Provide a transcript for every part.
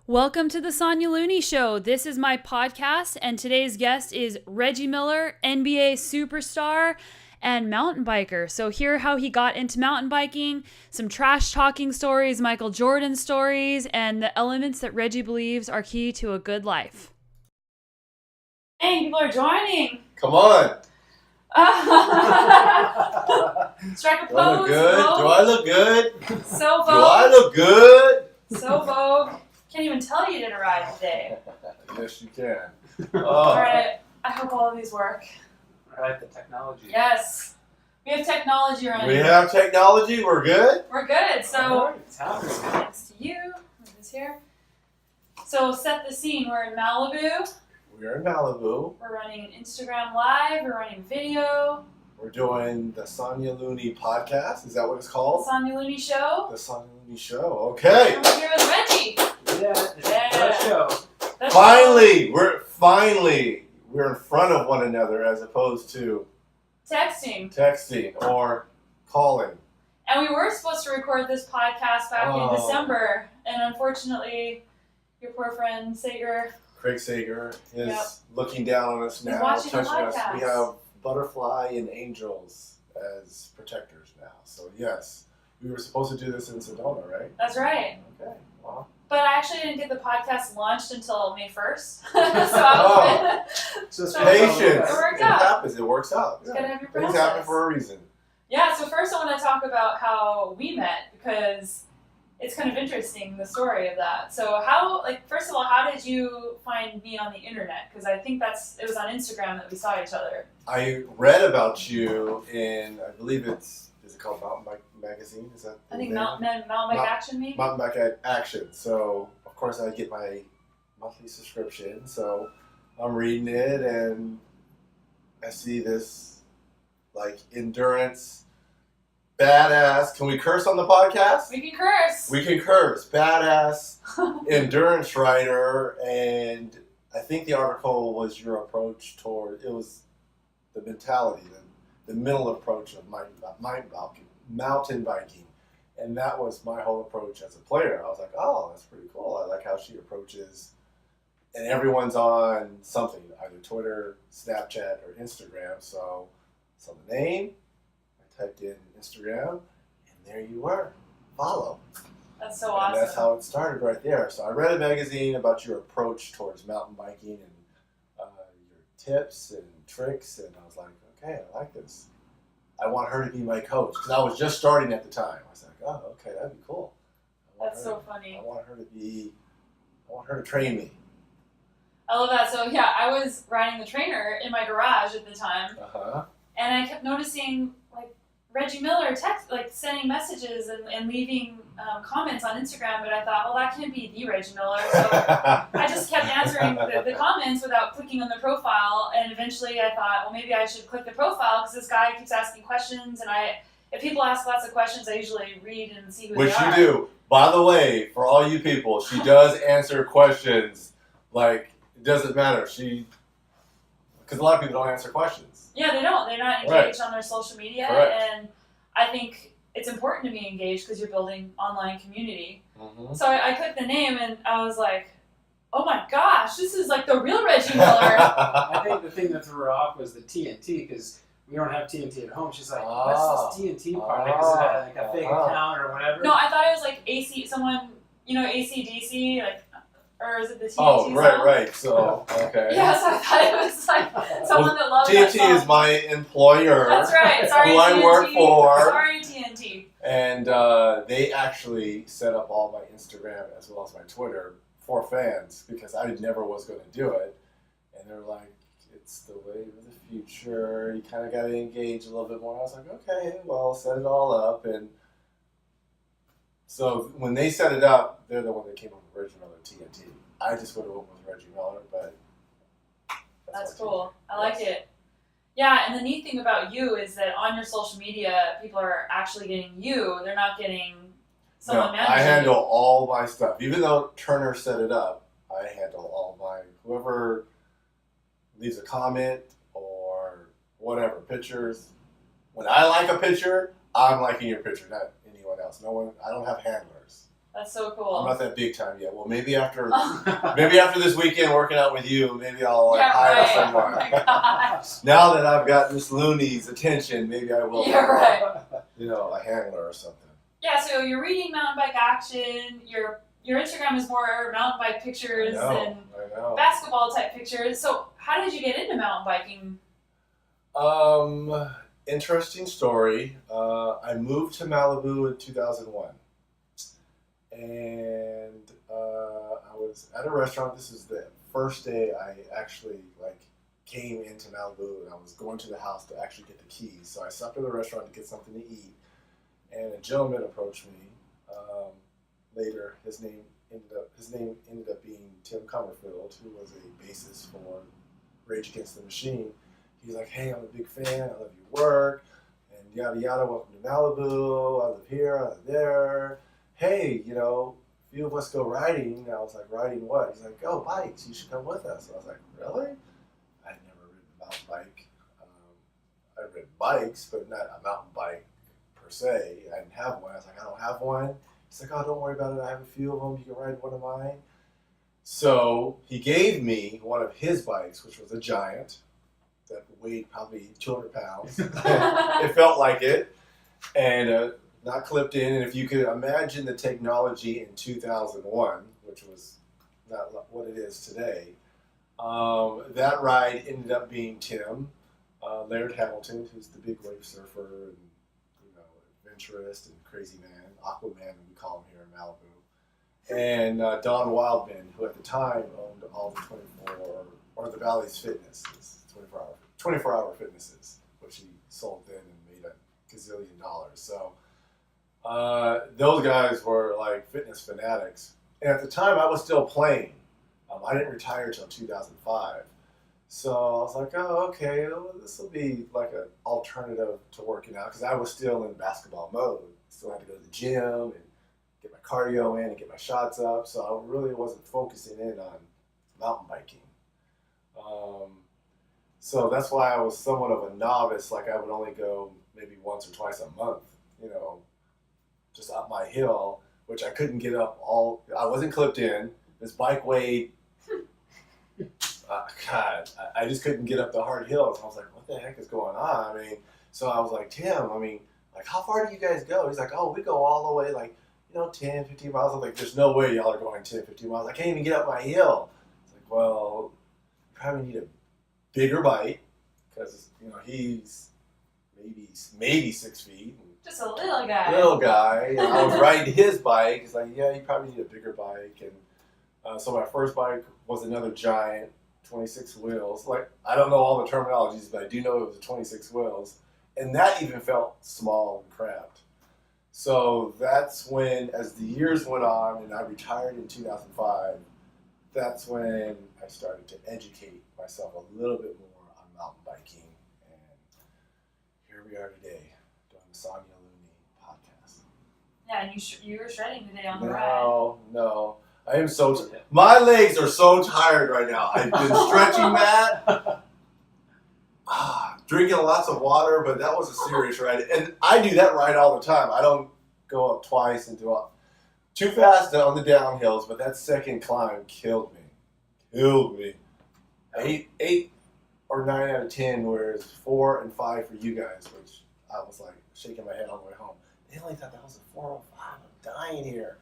Welcome to the Sonya Looney Show. This is my podcast, and today's guest is Reggie Miller, NBA superstar and mountain biker. So hear how he got into mountain biking, some trash talking stories, Michael Jordan stories, and the elements that Reggie believes are key to a good life. Hey, people are joining. Come on. Strike a pose. Do I look good? Vogue. Do I look good? So vogue. Do I look good? So vogue. Can't even tell you didn't ride today. Yes, you can. All right. I hope all of these work. All right, the technology. Yes. We have technology around We here. have technology. We're good. We're good. So All right, it's happening. next to you. This here. So set the scene. We're in Malibu. We're in Malibu. We're running an Instagram Live. We're running video. We're doing the Sonya Looney podcast. Is that what it's The called? Sonya Looney Show. The Sonya Looney Show. Okay. And we're here with Reggie. Yeah, it's Yeah. a show. That's Finally, we're in front of one another as opposed to texting. texting or calling. And we were supposed to record this podcast back in Oh. December. And unfortunately, your poor friend Sager. Craig Sager is Yep. looking down on us He's now, watching the touching us. podcast. We have butterfly and angels as protectors now. So yes, we were supposed to do this in Sedona, right? That's right. Okay. Wow. But I actually didn't get the podcast launched until May 1st. So I was Just So- Patience. It worked out. happens. It works out. Just gotta have your Things process. happen for a reason. Yeah, so first I want to talk about how we met because it's kind of interesting, the story of that. So first of all, how did you find me on the internet? Because I think it was on Instagram that we saw each other. I read about you in, I believe is it called Mountain Bike Magazine? Is that the I think name? Mountain Bike Action, maybe? Mountain Bike Action. So, of course, I get my monthly subscription. So, I'm reading it and I see this, like, endurance, badass. Can we curse on the podcast? We can curse. We can curse. Badass endurance rider. And I think the article was your approach toward, it was the mentality, the mental approach of mountain biking. And that was my whole approach as a player. I was like, oh, that's pretty cool. I like how she approaches. And everyone's on something, either Twitter, Snapchat, or Instagram. So the name, I typed in Instagram, and there you were. Follow. That's so And awesome. that's how it started right there. So I read a magazine about your approach towards mountain biking and your tips and tricks. And I was like, okay, I like this. I want her to be my coach because I was just starting at the time. I was like, oh, okay, that'd be cool. That's so funny. I want her to train me. I love that. So yeah, I was riding the trainer in my garage at the time. Uh-huh. And I kept noticing, like, Reggie Miller sending messages and leaving comments on Instagram, but I thought, well, that can't be the Reggie Miller. So I just kept answering the comments without clicking on the profile, and eventually I thought, well, maybe I should click the profile because this guy keeps asking questions, and if people ask lots of questions, I usually read and see who Which they are. you do. By the way, for all you people, she does answer questions. Like, it doesn't matter. Because a lot of people don't answer questions. Yeah, they don't. They're not engaged on their social media, Correct. and I think it's important to be engaged because you're building online community. Mm-hmm. So I clicked the name and I was like, oh my gosh, this is like the real Reggie Miller. I think the thing that threw her off was the TNT because we don't have TNT at home. She's like, what's this TNT part? Is it like a fake account or whatever? No, I thought it was like AC/DC, like, or is it the TNT Oh, song? right. So, okay. Yeah, so I thought it was like someone that loved that TNT song. is my employer. That's right. Sorry, who TNT. I work for. Sorry, TNT. And they actually set up all my Instagram as well as my Twitter for fans because I never was going to do it. And they're like, it's the wave of the future. You kind of got to engage a little bit more. I was like, okay, well, set it all up. And so when they set it up, they're the one that came up with Reggie Miller TNT. I just would have went with Reggie Miller, but That's cool. I like it. Yeah, and the neat thing about you is that on your social media, people are actually getting you. They're not getting someone managing I handle you. all my stuff. Even though Turner set it up, I handle all my, whoever leaves a comment or whatever, pictures. When I like a picture, I'm liking your picture, not anyone else. No one. I don't have handlers. That's so cool. I'm not that big time yet. Well, maybe after this weekend working out with you, maybe I'll hire someone. Oh my gosh. Now that I've got Miss Looney's attention, maybe I will. You're right. A handler or something. Yeah, so you're reading mountain bike action. Your Instagram is more mountain bike pictures and basketball type pictures. So how did you get into mountain biking? Interesting story. I moved to Malibu in 2001. And I was at a restaurant. This is the first day I actually came into Malibu, and I was going to the house to actually get the keys. So I stopped at the restaurant to get something to eat, and a gentleman approached me. Later, his name ended up being Tim Comerfield, who was a bassist for Rage Against the Machine. He's like, "Hey, I'm a big fan. I love your work, and yada yada. Welcome to Malibu. I live here. I live there. Hey, a few of us go riding." And I was like, "Riding what?" He's like, "Oh, bikes. You should come with us." And I was like, "Really?" I'd never ridden a mountain bike. I'd ridden bikes, but not a mountain bike per se. I didn't have one. I was like, "I don't have one." He's like, "Oh, don't worry about it. I have a few of them. You can ride one of mine." So he gave me one of his bikes, which was a Giant that weighed probably 200 pounds. It felt like it. And not clipped in. And if you could imagine the technology in 2001, which was not what it is today, that ride ended up being Tim, Laird Hamilton, who's the big wave surfer and adventurist and crazy man, Aquaman, we call him here in Malibu, and Don Wildman, who at the time owned all the 24 or the Valley's Fitness, 24-hour fitnesses, which he sold then and made a gazillion dollars. So those guys were like fitness fanatics, and at the time I was still playing. I didn't retire until 2005. So I was like, "Oh, okay, this will be like an alternative to working out," because I was still in basketball mode. Still had to go to the gym and get my cardio in and get my shots up. So I really wasn't focusing in on mountain biking. So that's why I was somewhat of a novice. Like I would only go maybe once or twice a month, just up my hill, which I couldn't get up all. I wasn't clipped in. This bike weighed. God, I just couldn't get up the hard hills. I was like, "What the heck is going on?" So I was like, "Tim, how far do you guys go?" He's like, "Oh, we go all the way 10, 15 miles. I'm like, "There's no way y'all are going 10, 15 miles. I can't even get up my hill." It's like, "Well, you probably need a bigger bike because he's maybe 6 feet." Just a little guy. Little guy. And I was riding his bike. He's like, "Yeah, you probably need a bigger bike." And so my first bike was another Giant, 26 wheels. I don't know all the terminologies, but I do know it was 26 wheels. And that even felt small and cramped. So that's when, as the years went on and I retired in 2005, that's when I started to educate myself a little bit more on mountain biking. And here we are today, doing the Sonya Looney podcast. Yeah, and you were shredding today on the ride. No. I am my legs are so tired right now. I've been stretching that, drinking lots of water, but that was a serious ride. And I do that ride all the time. I don't go up twice and do it too fast on the downhills, but that second climb killed me. 8 or 9 out of 10, whereas 4 and 5 for you guys, which I was like shaking my head on the way home. They only thought that was a 4 or 5. I'm dying here.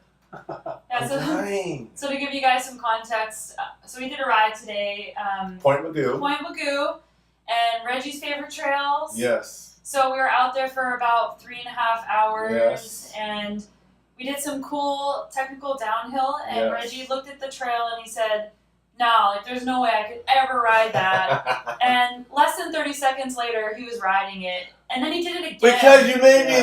So to give you guys some context, so we did a ride today. Point Magoo. And Reggie's favorite trails. Yes. So we were out there for about 3.5 hours, yes. And we did some cool technical downhill. And yes. Reggie looked at the trail and he said, "No, there's no way I could ever ride that." And less than 30 seconds later, he was riding it, and then he did it again. Because you made me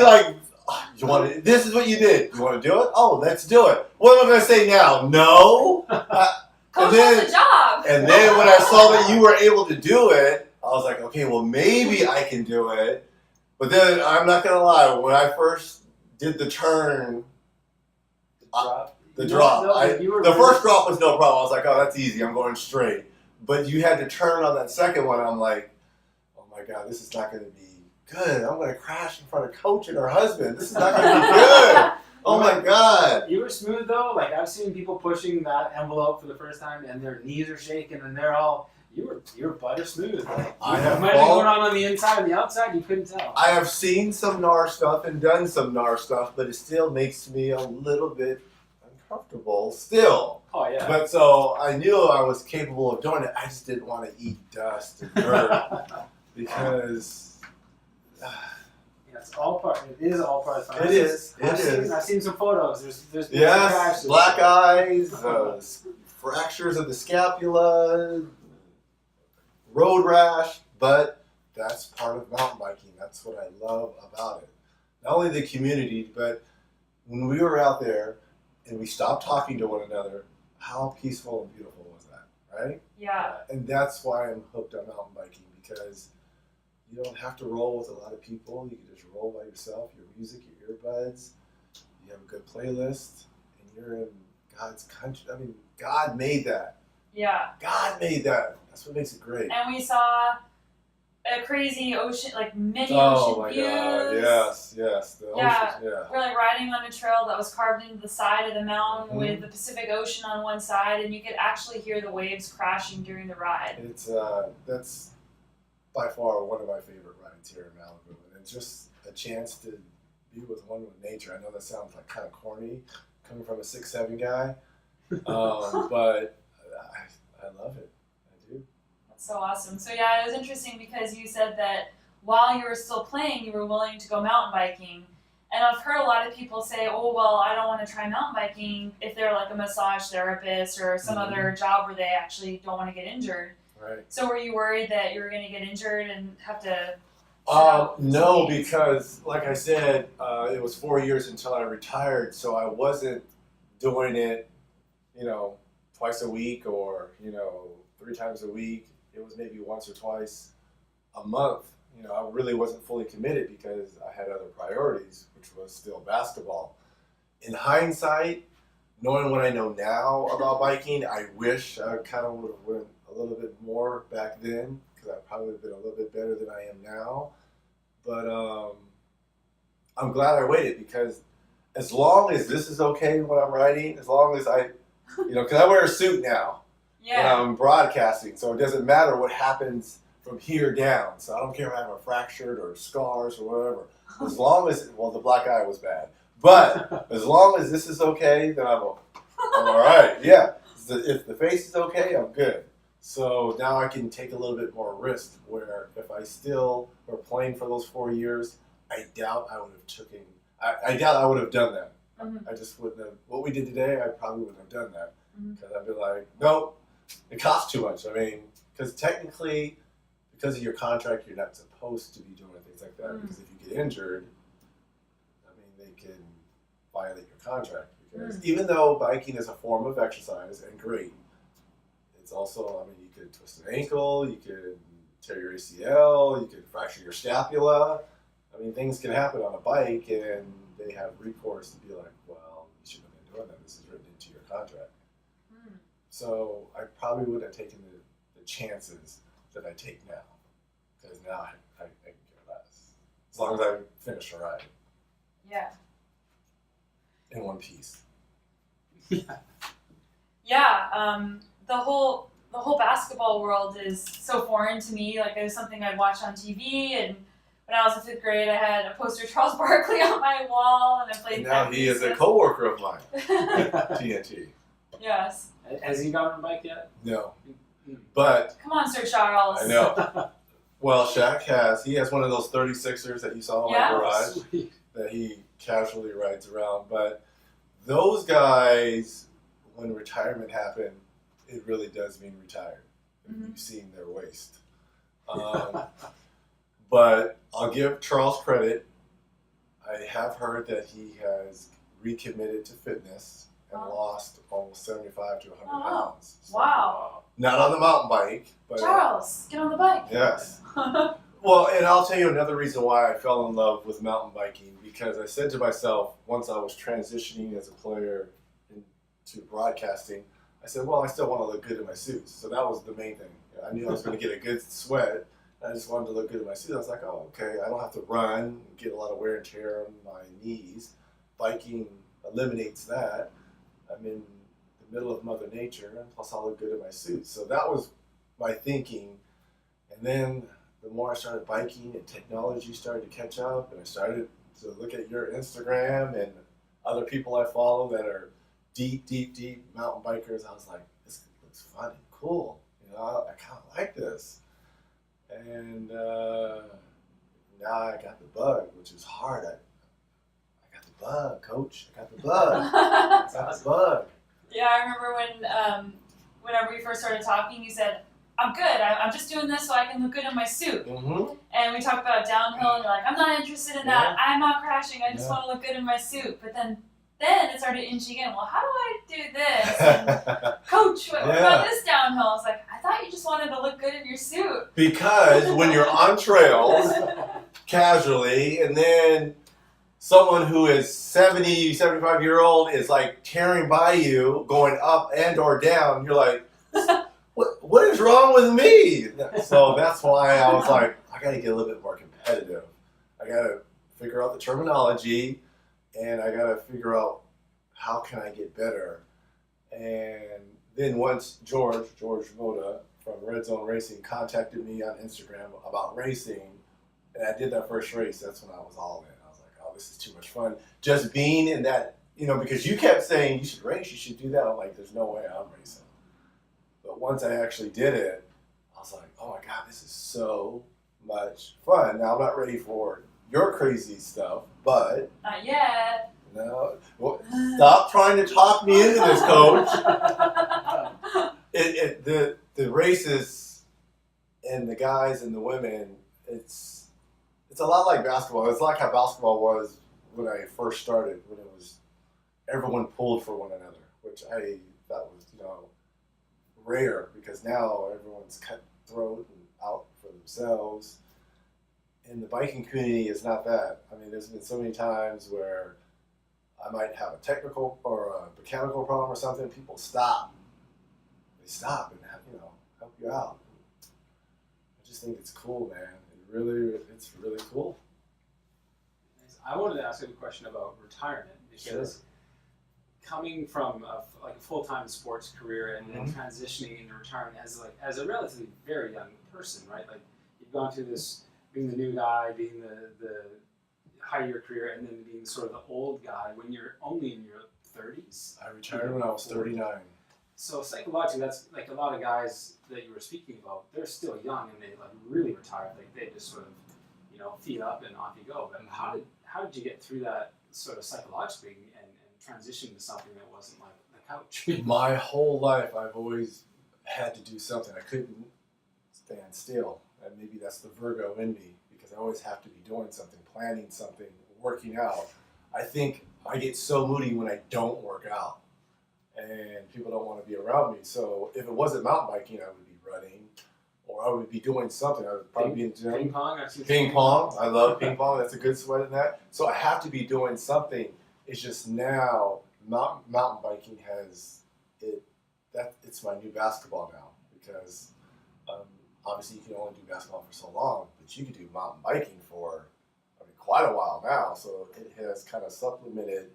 you want to? This is what you did. You want to do it? Oh, let's do it. What am I going to say now? No. Coach has a job. And then when I saw that you were able to do it, I was like, okay, well maybe I can do it. But then I'm not going to lie. When I first did the turn, the first drop was no problem. I was like, oh, that's easy. I'm going straight. But you had to turn on that second one. I'm like, oh my God, this is not going to be good. I'm going to crash in front of Coach and her husband. This is not going to be good. Oh my God! You were smooth though. Like I've seen people pushing that envelope for the first time, and their knees are shaking, and they're all. You were butter smooth. Like, I you have might have been fall- going on the inside and the outside. You couldn't tell. I have seen some NAR stuff and done some NAR stuff, but it still makes me a little bit uncomfortable still. Oh yeah. But so I knew I was capable of doing it. I just didn't want to eat dust and dirt because Yeah, it's all part. It is all part of fun. It is. It is. I've seen some photos. There's yes, crashes. black eyes, fractures of the scapula, road rash, but that's part of mountain biking. That's what I love about it. Not only the community, but when we were out there and we stopped talking to one another, how peaceful and beautiful was that, right? Yeah. And that's why I'm hooked on mountain biking, because you don't have to roll with a lot of people. You can just roll by yourself, your music, your earbuds. You have a good playlist, and you're in God's country. I mean, God made that. Yeah. God made that. That's what makes it great. And we saw a crazy ocean, like mini Oh ocean my views. God! Yes. The Yeah. ocean. Yeah. We're like riding on a trail that was carved into the side of the mountain Mhm. with the Pacific Ocean on one side, and you could actually hear the waves crashing during the ride. It's that's by far one of my favorite rides here in Malibu, and it's just a chance to be with nature. I know that sounds like kind of corny, coming from a 6'7" guy, but I love it. I do. That's so awesome. So yeah, it was interesting because you said that while you were still playing, you were willing to go mountain biking. And I've heard a lot of people say, oh, well, I don't want to try mountain biking if they're like a massage therapist or some Mhm. other job where they actually don't want to get injured. Right. So were you worried that you were going to get injured and have to sit out No, some games? because like I said, it was 4 years until I retired, so I wasn't doing it, twice a week or 3 times a week. It was maybe once or twice a month. I really wasn't fully committed because I had other priorities, which was still basketball. In hindsight, knowing what I know now about biking, I wish I kind of would have went a little bit more back then, because I probably would have been a little bit better than I am now. But I'm glad I waited, because as long as this is okay when I'm riding, as long as because I wear a suit now when Yeah. I'm broadcasting, so it doesn't matter what happens from here down. So I don't care if I have a fractured or scars or whatever. As long as, the black eye was bad. But as long as this is okay, then I'm all right. Yeah. If the face is okay, I'm good. So now I can take a little bit more risk, where if I still were playing for those 4 years, I doubt I would have I doubt I would have done that. Mhm. I just wouldn't have. What we did today, I probably wouldn't have done that. Mhm. Because I'd be like, nope, it costs too much. I mean, because technically, because of your contract, you're not supposed to be doing things like that. Because if you get injured, they can violate your contract. Because even though biking is a form of exercise and great, it's also, you could twist an ankle, you could tear your ACL, you could fracture your scapula. Things can happen on a bike, and they have recourse to be like, well, you shouldn't have been doing that. This is written into your contract. Mm. So I probably would have taken the chances that I take now, because now I can care less, as long as I finish a ride Yeah. in one piece. Yeah. The whole basketball world is so foreign to me. Like, it was something I'd watch on TV, and when I was in 5th grade, I had a poster of Charles Barkley on my wall, and I played. And now he is a coworker of mine, TNT. Yes. Has he gotten on a bike yet? No, but Come on, Sir Charles. I know. Well, Shaq he has one of those 36ers that you saw in my garage Sweet. that he casually rides around. But those guys, when retirement happened, it really does mean retired. Mhm. You've seen their waist. But I'll give Charles credit. I have heard that he has recommitted to fitness and Oh. lost almost 75 to 100 Oh, wow. pounds. So, Wow. not on the mountain bike, but Charles, get on the bike. yes. Well, and I'll tell you another reason why I fell in love with mountain biking, because I said to myself, once I was transitioning as a player into broadcasting, I said, well, I still want to look good in my suits. So that was the main thing. I knew I was going to get a good sweat. I just wanted to look good in my suit. I was like, oh, okay, I don't have to run, get a lot of wear and tear on my knees. Biking eliminates that. I'm in the middle of Mother Nature, and plus I'll look good in my suit. So that was my thinking. And then the more I started biking and technology started to catch up, and I started to look at your Instagram and other people I follow that are deep mountain bikers, I was like, this looks fun and cool. You know, I kind of like this. And now I got the bug, which is hard. I got the bug, coach. I got the bug. I got the bug. Yeah, I remember whenever we first started talking, you said, I'm good. I'm just doing this so I can look good in my suit. Mm-hmm. And we talked about downhill, and you're like, I'm not interested in that. I'm not crashing. I just want to look good in my suit. But then it started inching in. Well, how do I do this? And, Coach, what about this downhill? I was like, I thought you just wanted to look good in your suit. Because when you're on trails casually, and then someone who is 70, 75-year-old is like tearing by you, going up and or down, you're like, what is wrong with me? So that's why I was like, I got to get a little bit more competitive. I got to figure out the terminology, and I got to figure out how can I get better. And then once George Moda from Red Zone Racing contacted me on Instagram about racing, and I did that first race, that's when I was all in. I was like, oh, this is too much fun. Just being in that, you know, because you kept saying you should race, you should do that. I'm like, there's no way I'm racing. But once I actually did it, I was like, oh my God, this is so much fun. Now, I'm not ready for your crazy stuff, but... Not yet. No. Well, stop trying to talk me into this, Coach. The races and the guys and the women, it's a lot like basketball. It's like how basketball was when I first started, when it was everyone pulled for one another, which I thought was, you know, rare, because now everyone's cutthroat and out for themselves. And the biking community is not that. I mean, there's been so many times where I might have a technical or a mechanical problem or something. People stop. They stop and, you know, help you out. I just think it's cool, man. It's really cool. I wanted to ask you a question about retirement, because coming from a full-time sports career and then transitioning into retirement as a relatively very young person, right? Like, you've gone through this, being the new guy, being the height of your career, and then being sort of the old guy when you're only in your 30s. I retired when I was 39. So psychologically, that's like a lot of guys that you were speaking about, they're still young and they like really retired. Like, they just sort of, you know, feet up and off you go. But how did you get through that sort of psychologically and transition to something that wasn't like the couch? My whole life, I've always had to do something. I couldn't stand still. And maybe that's the Virgo in me, because I always have to be doing something, planning something, working out. I think I get so moody when I don't work out, and people don't want to be around me. So if it wasn't mountain biking, I would be running, or I would be doing something. I would probably be in the gym. Ping pong? Ping pong. I love ping pong. That's a good sweat in that. So I have to be doing something. It's just now mountain biking it's my new basketball now, because obviously you can only do basketball for so long, but you can do mountain biking for quite a while now. So it has kind of supplemented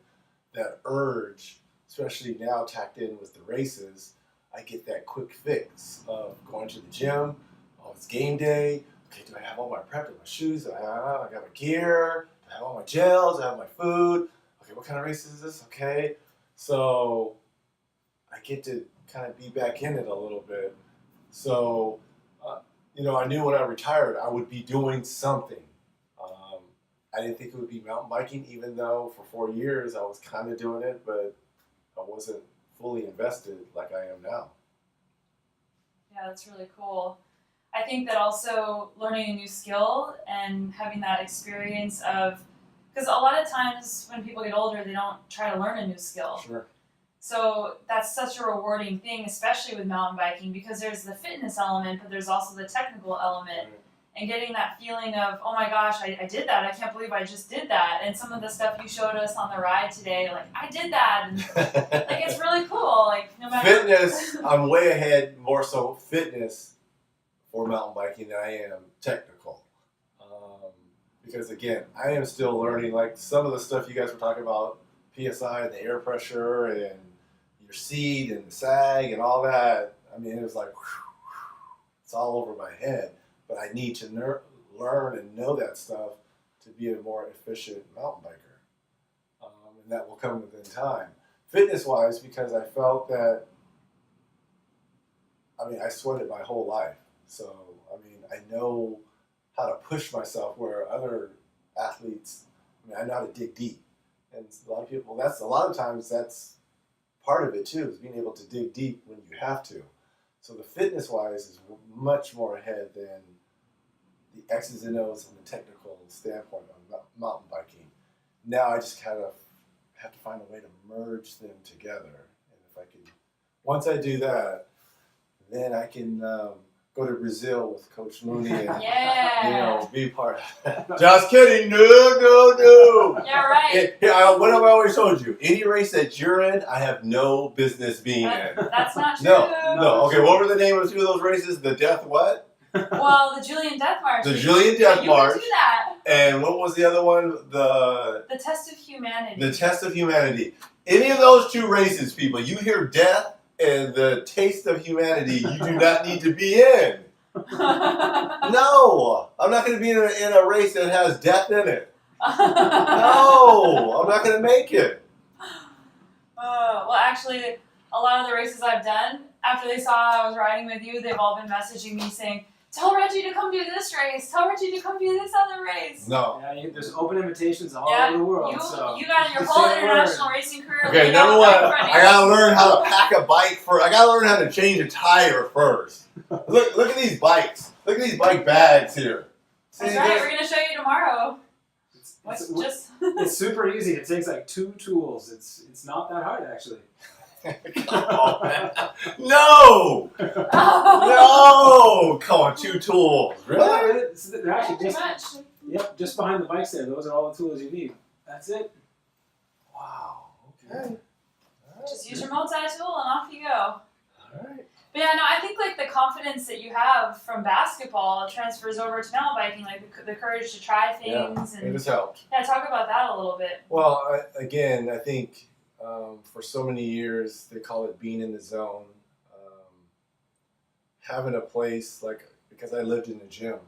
that urge, especially now tacked in with the races. I get that quick fix of going to the gym. Oh, it's game day. Okay, do I have all my prep? Do I have my shoes? I got my gear. Do I have all my gels? Do I have my food? Okay, what kind of race is this? Okay. So I get to kind of be back in it a little bit. So, you know, I knew when I retired, I would be doing something. I didn't think it would be mountain biking, even though for 4 years I was kind of doing it, but I wasn't fully invested like I am now. Yeah, that's really cool. I think that also learning a new skill and having that experience of, because a lot of times when people get older, they don't try to learn a new skill. Sure. So that's such a rewarding thing, especially with mountain biking, because there's the fitness element, but there's also the technical element. Right. And getting that feeling of, oh my gosh, I did that. I can't believe I just did that. And some of the stuff you showed us on the ride today, like, I did that. And like, it's really cool. Like, no matter Fitness, I'm way ahead, more so fitness for mountain biking than I am technical. Because again, I am still learning, like some of the stuff you guys were talking about, PSI and the air pressure and your seat and the sag and all that. I mean, it was like, it's all over my head. But I need to learn and know that stuff to be a more efficient mountain biker. And that will come within time. Fitness-wise, because I felt that, I mean, I sweated my whole life. So, I mean, I know how to push myself where other athletes, I mean, I know how to dig deep. And a lot of people, a lot of times that's part of it too, is being able to dig deep when you have to. So the fitness-wise is much more ahead than the X's and O's from the technical standpoint of mountain biking. Now I just kind of have to find a way to merge them together. And if I can, once I do that, then I can go to Brazil with Coach Looney and be part of it. Just kidding. No. Yeah, right. What have I always told you? Any race that you're in, I have no business being in. That's not true. No. Okay, what were the name of two of those races? The Death what? Well, the Julian Death March. The Julian Death March. You can do that. And what was the other one? The Test of Humanity. The Test of Humanity. Any of those two races, people, you hear death and the taste of humanity, you do not need to be in. No, I'm not going to be in a race that has death in it. No, I'm not going to make it. Well, actually, a lot of the races I've done, after they saw I was riding with you, they've all been messaging me saying, tell Reggie to come do this race. Tell Reggie to come do this other race. No. Yeah, there's open invitations all over the world. You got your whole international racing career. Okay, number one, I gotta learn how to pack a bike I gotta learn how to change a tire first. Look at these bikes. Look at these bike bags here. That's right, we're gonna show you tomorrow. It's super easy. It takes like 2 tools. It's not that hard actually. Come on, man. No! No! Come on, 2 tools. Really? They're actually just behind the bikes there. Those are all the tools you need. That's it. Wow. Okay. Just use your multi-tool and off you go. All right. But yeah, no, I think like the confidence that you have from basketball transfers over to mountain biking, like the courage to try things. It has helped. Yeah, talk about that a little bit. Well, I think for so many years, they call it being in the zone. Having a place, because I lived in the gym,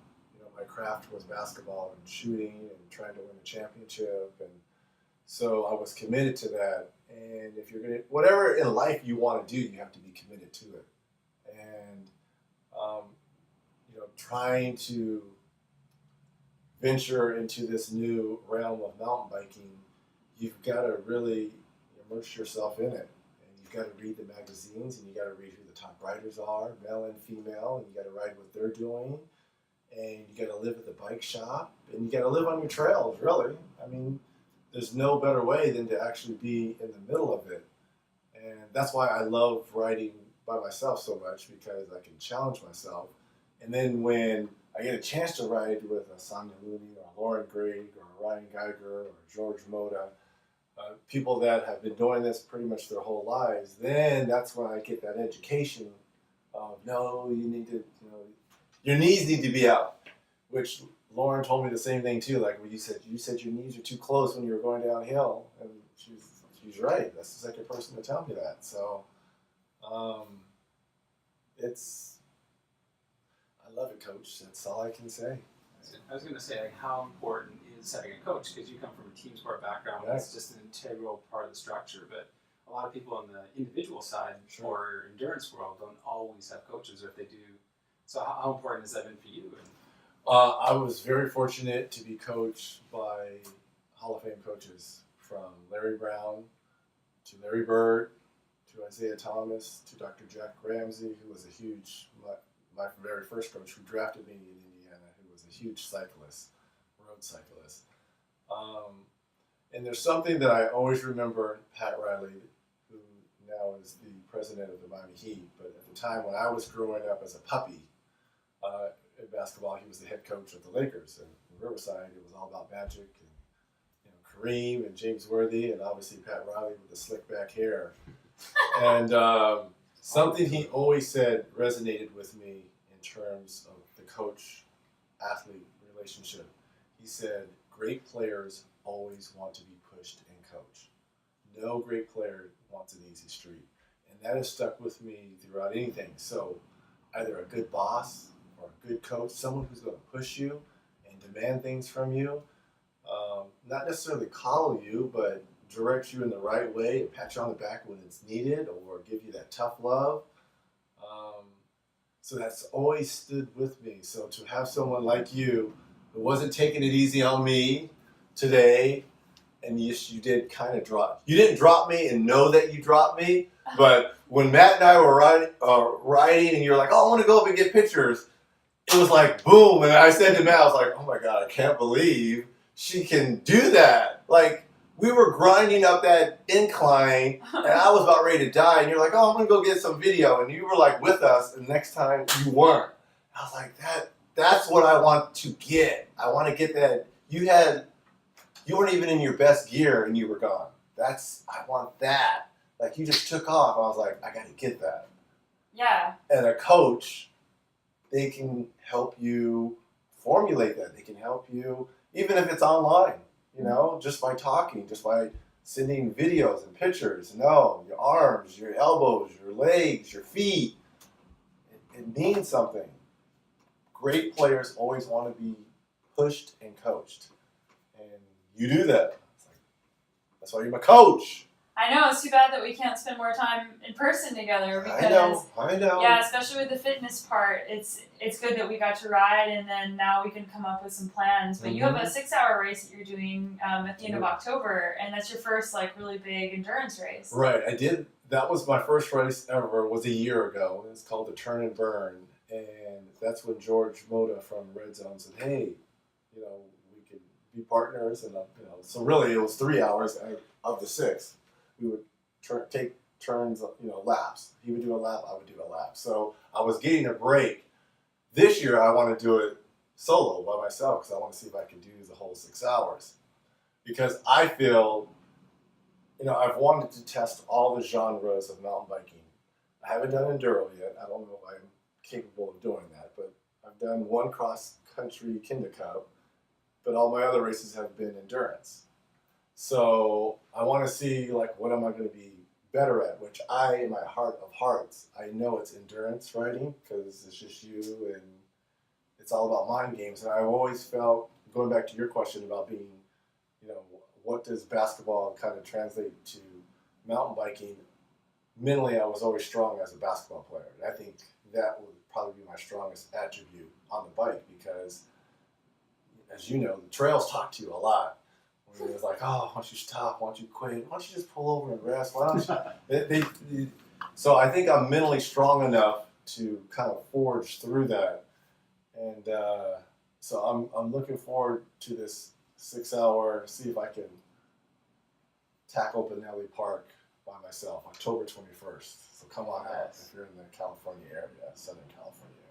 my craft was basketball and shooting and trying to win a championship. And so I was committed to that. And if you're whatever in life you want to do, you have to be committed to it. And, trying to venture into this new realm of mountain biking, you've got to really immerse yourself in it. And you've got to read the magazines, and you got to read who the top riders are, male and female, and you got to ride what they're doing. And you got to live at the bike shop, and you got to live on your trails, really. I mean, there's no better way than to actually be in the middle of it. And that's why I love riding by myself so much, because I can challenge myself. And then when I get a chance to ride with a Sonya Looney or Lauren Gregg or Ryan Geiger or George Moda, people that have been doing this pretty much their whole lives, then that's when I get that education of, no, you need to, your knees need to be out, which Lauren told me the same thing too. Like when you said your knees are too close when you were going downhill, and she's right. That's the second person to tell me that. So, I love it, Coach. That's all I can say. I was going to say, how important is having a coach? Because you come from a team sport background, Right. It's just an integral part of the structure. But a lot of people on the individual side or endurance world don't always have coaches, or if they do. So how important has that been for you? I was very fortunate to be coached by Hall of Fame coaches, from Larry Brown to Larry Bird to Isaiah Thomas to Dr. Jack Ramsey, who was my very first coach, who drafted me in Indiana, who was a huge cyclist, road cyclist. And there's something that I always remember, Pat Riley, who now is the president of the Miami Heat, but at the time when I was growing up as a puppy in basketball, he was the head coach of the Lakers. And in Riverside, it was all about Magic and Kareem and James Worthy, and obviously Pat Riley with the slick back hair. And something he always said resonated with me in terms of the coach-athlete relationship. He said, great players always want to be pushed and coached. no great player wants an easy street. And that has stuck with me throughout anything. So either a good boss or a good coach, someone who's going to push you and demand things from you, not necessarily coddle you, but direct you in the right way, pat you on the back when it's needed, or give you that tough love. So that's always stood with me. So to have someone like you who wasn't taking it easy on me today, and yes, you did kind of drop. You didn't drop me and know that you dropped me, but when Matt and I were riding, and you're like, "Oh, I want to go up and get pictures," it was like boom. And I said to Matt, I was like, "Oh my God, I can't believe she can do that." Like, we were grinding up that incline, and I was about ready to die. And you're like, "Oh, I'm gonna go get some video," and you were like with us. And next time you weren't. I was like, That's what I want to get. I want to get that. You weren't even in your best gear, and you were gone. I want that. Like, you just took off. I was like, I got to get that. Yeah. And a coach, they can help you formulate that. They can help you, even if it's online. Just by talking, just by sending videos and pictures. No, your arms, your elbows, your legs, your feet. It means something. Great players always want to be pushed and coached. And you do that. That's why you're my coach. I know, it's too bad that we can't spend more time in person together because I know. Yeah, especially with the fitness part, it's good that we got to ride, and then now we can come up with some plans. But you have a 6-hour race that you're doing at the end of October, and that's your first really big endurance race. Right, I did. That was my first race ever. It was a year ago. It's called the Turn and Burn, and that's when George Moda from Red Zone said, "Hey, we could be partners," and so really it was 3 hours of the 6. We would take turns, laps. He would do a lap, I would do a lap. So I was getting a break. This year I want to do it solo by myself because I want to see if I can do the whole 6 hours. Because I feel, I've wanted to test all the genres of mountain biking. I haven't done enduro yet. I don't know if I'm capable of doing that, but I've done one cross-country Kinder Cup, but all my other races have been endurance. So I want to see, what am I going to be better at, which in my heart of hearts, I know it's endurance riding because it's just you and it's all about mind games. And I've always felt, going back to your question about being, what does basketball kind of translate to mountain biking? Mentally, I was always strong as a basketball player. And I think that would probably be my strongest attribute on the bike because, as you know, the trails talk to you a lot. It was like, "Oh, why don't you stop? Why don't you quit? Why don't you just pull over and rest? Why don't you?" So I think I'm mentally strong enough to kind of forge through that. And so I'm looking forward to this 6 hour, see if I can tackle Benelli Park by myself, October 21st. So come on out if you're in the California area, Southern California area.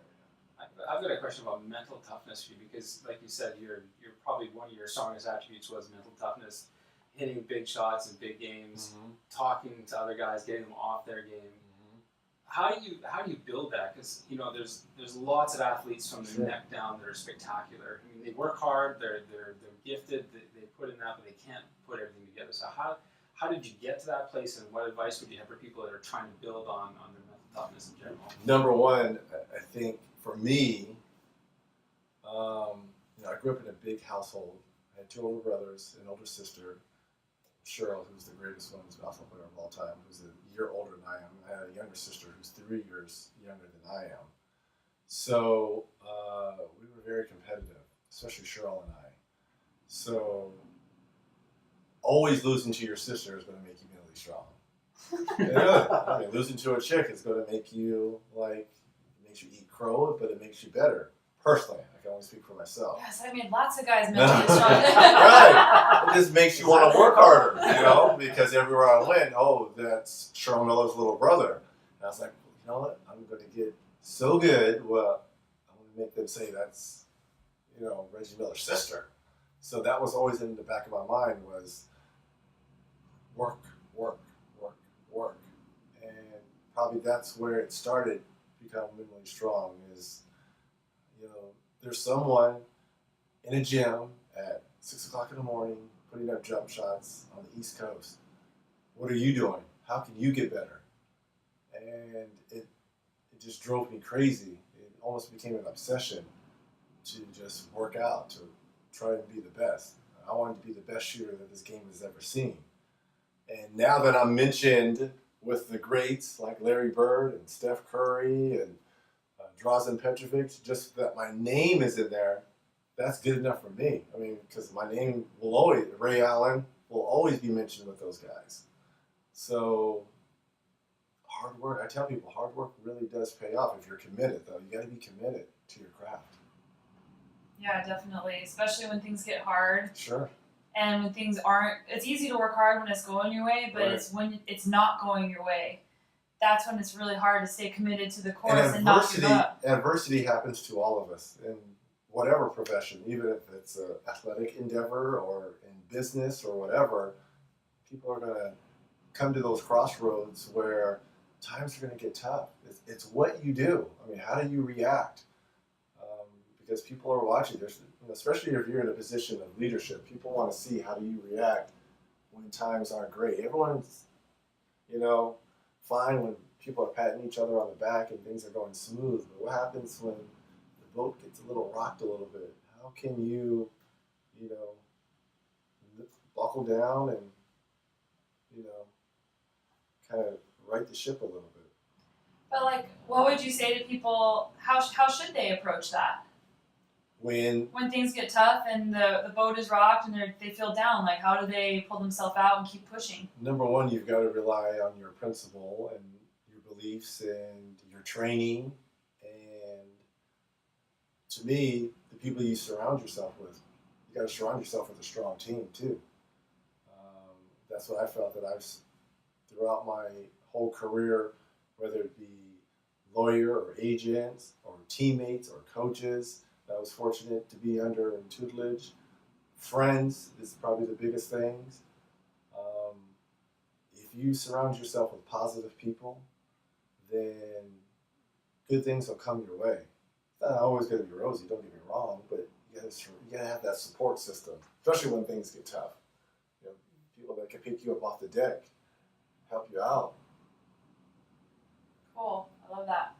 I've got a question about mental toughness for you because, like you said, you're probably one of your strongest attributes was mental toughness, hitting big shots in big games, talking to other guys, getting them off their game. How do you build that? Because there's lots of athletes from the neck down that are spectacular. I mean, they work hard, they're gifted, they put in that, but they can't put everything together. So how did you get to that place, and what advice would you have for people that are trying to build on their mental toughness in general? Number one, I think for me, I grew up in a big household. I had 2 older brothers, an older sister, Cheryl, who's the greatest women's basketball player of all time, who's a year older than I am. I had a younger sister who's 3 years younger than I am. So we were very competitive, especially Cheryl and I. So always losing to your sister is going to make you mentally strong. I mean, losing to a chick is going to make you makes you eat crow, but it makes you better. Personally, I can only speak for myself. Yes, I mean, lots of guys mentally strong. Right. It just makes you want to work harder, because everywhere I went, that's Cheryl Miller's little brother. And I was like, you know what? I'm going to get so good. Well, I'm going to make them say that's, Reggie Miller's sister. So that was always in the back of my mind was work. And probably that's where it started to become mentally strong is, there's someone in a gym at 6 o'clock in the morning putting up jump shots on the East Coast What are you doing? How can you get better? And it just drove me crazy. It almost became an obsession to just work out, to try and be the best. I wanted to be the best shooter that this game has ever seen. And now that I'm mentioned with the greats like Larry Bird and Steph Curry and Drazen Petrovic, just that my name is in there, that's good enough for me. I mean, because my name will always, Ray Allen, will always be mentioned with those guys. So hard work, I tell people, hard work really does pay off if you're committed, though. You got to be committed to your craft. Yeah, definitely. Especially when things get hard. Sure. And when things aren't, it's easy to work hard when it's going your way, but Right. it's when it's not going your way. That's when it's really hard to stay committed to the course and not give up. Adversity happens to all of us in whatever profession, even if it's an athletic endeavor or in business or whatever. People are going to come to those crossroads where times are going to get tough. It's what you do. I mean, how do you react? Because people are watching. Especially if you're in a position of leadership, people want to see how do you react when times aren't great. Everyone's, fine when people are patting each other on the back and things are going smooth. But what happens when the boat gets a little rocked a little bit? How can you, buckle down and, kind of right the ship a little bit? But what would you say to people? How should they approach that? When things get tough and the boat is rocked and they feel down, how do they pull themselves out and keep pushing? Number one, you've got to rely on your principle and your beliefs and your training. And to me, the people you surround yourself with, you got to surround yourself with a strong team too. That's what I felt that I've throughout my whole career, whether it be lawyer or agents or teammates or coaches. I was fortunate to be under in tutelage. Friends is probably the biggest things. If you surround yourself with positive people, then good things will come your way. It's not always going to be rosy, don't get me wrong, but you got to have that support system, especially when things get tough. People that can pick you up off the deck, help you out. Cool. I love that.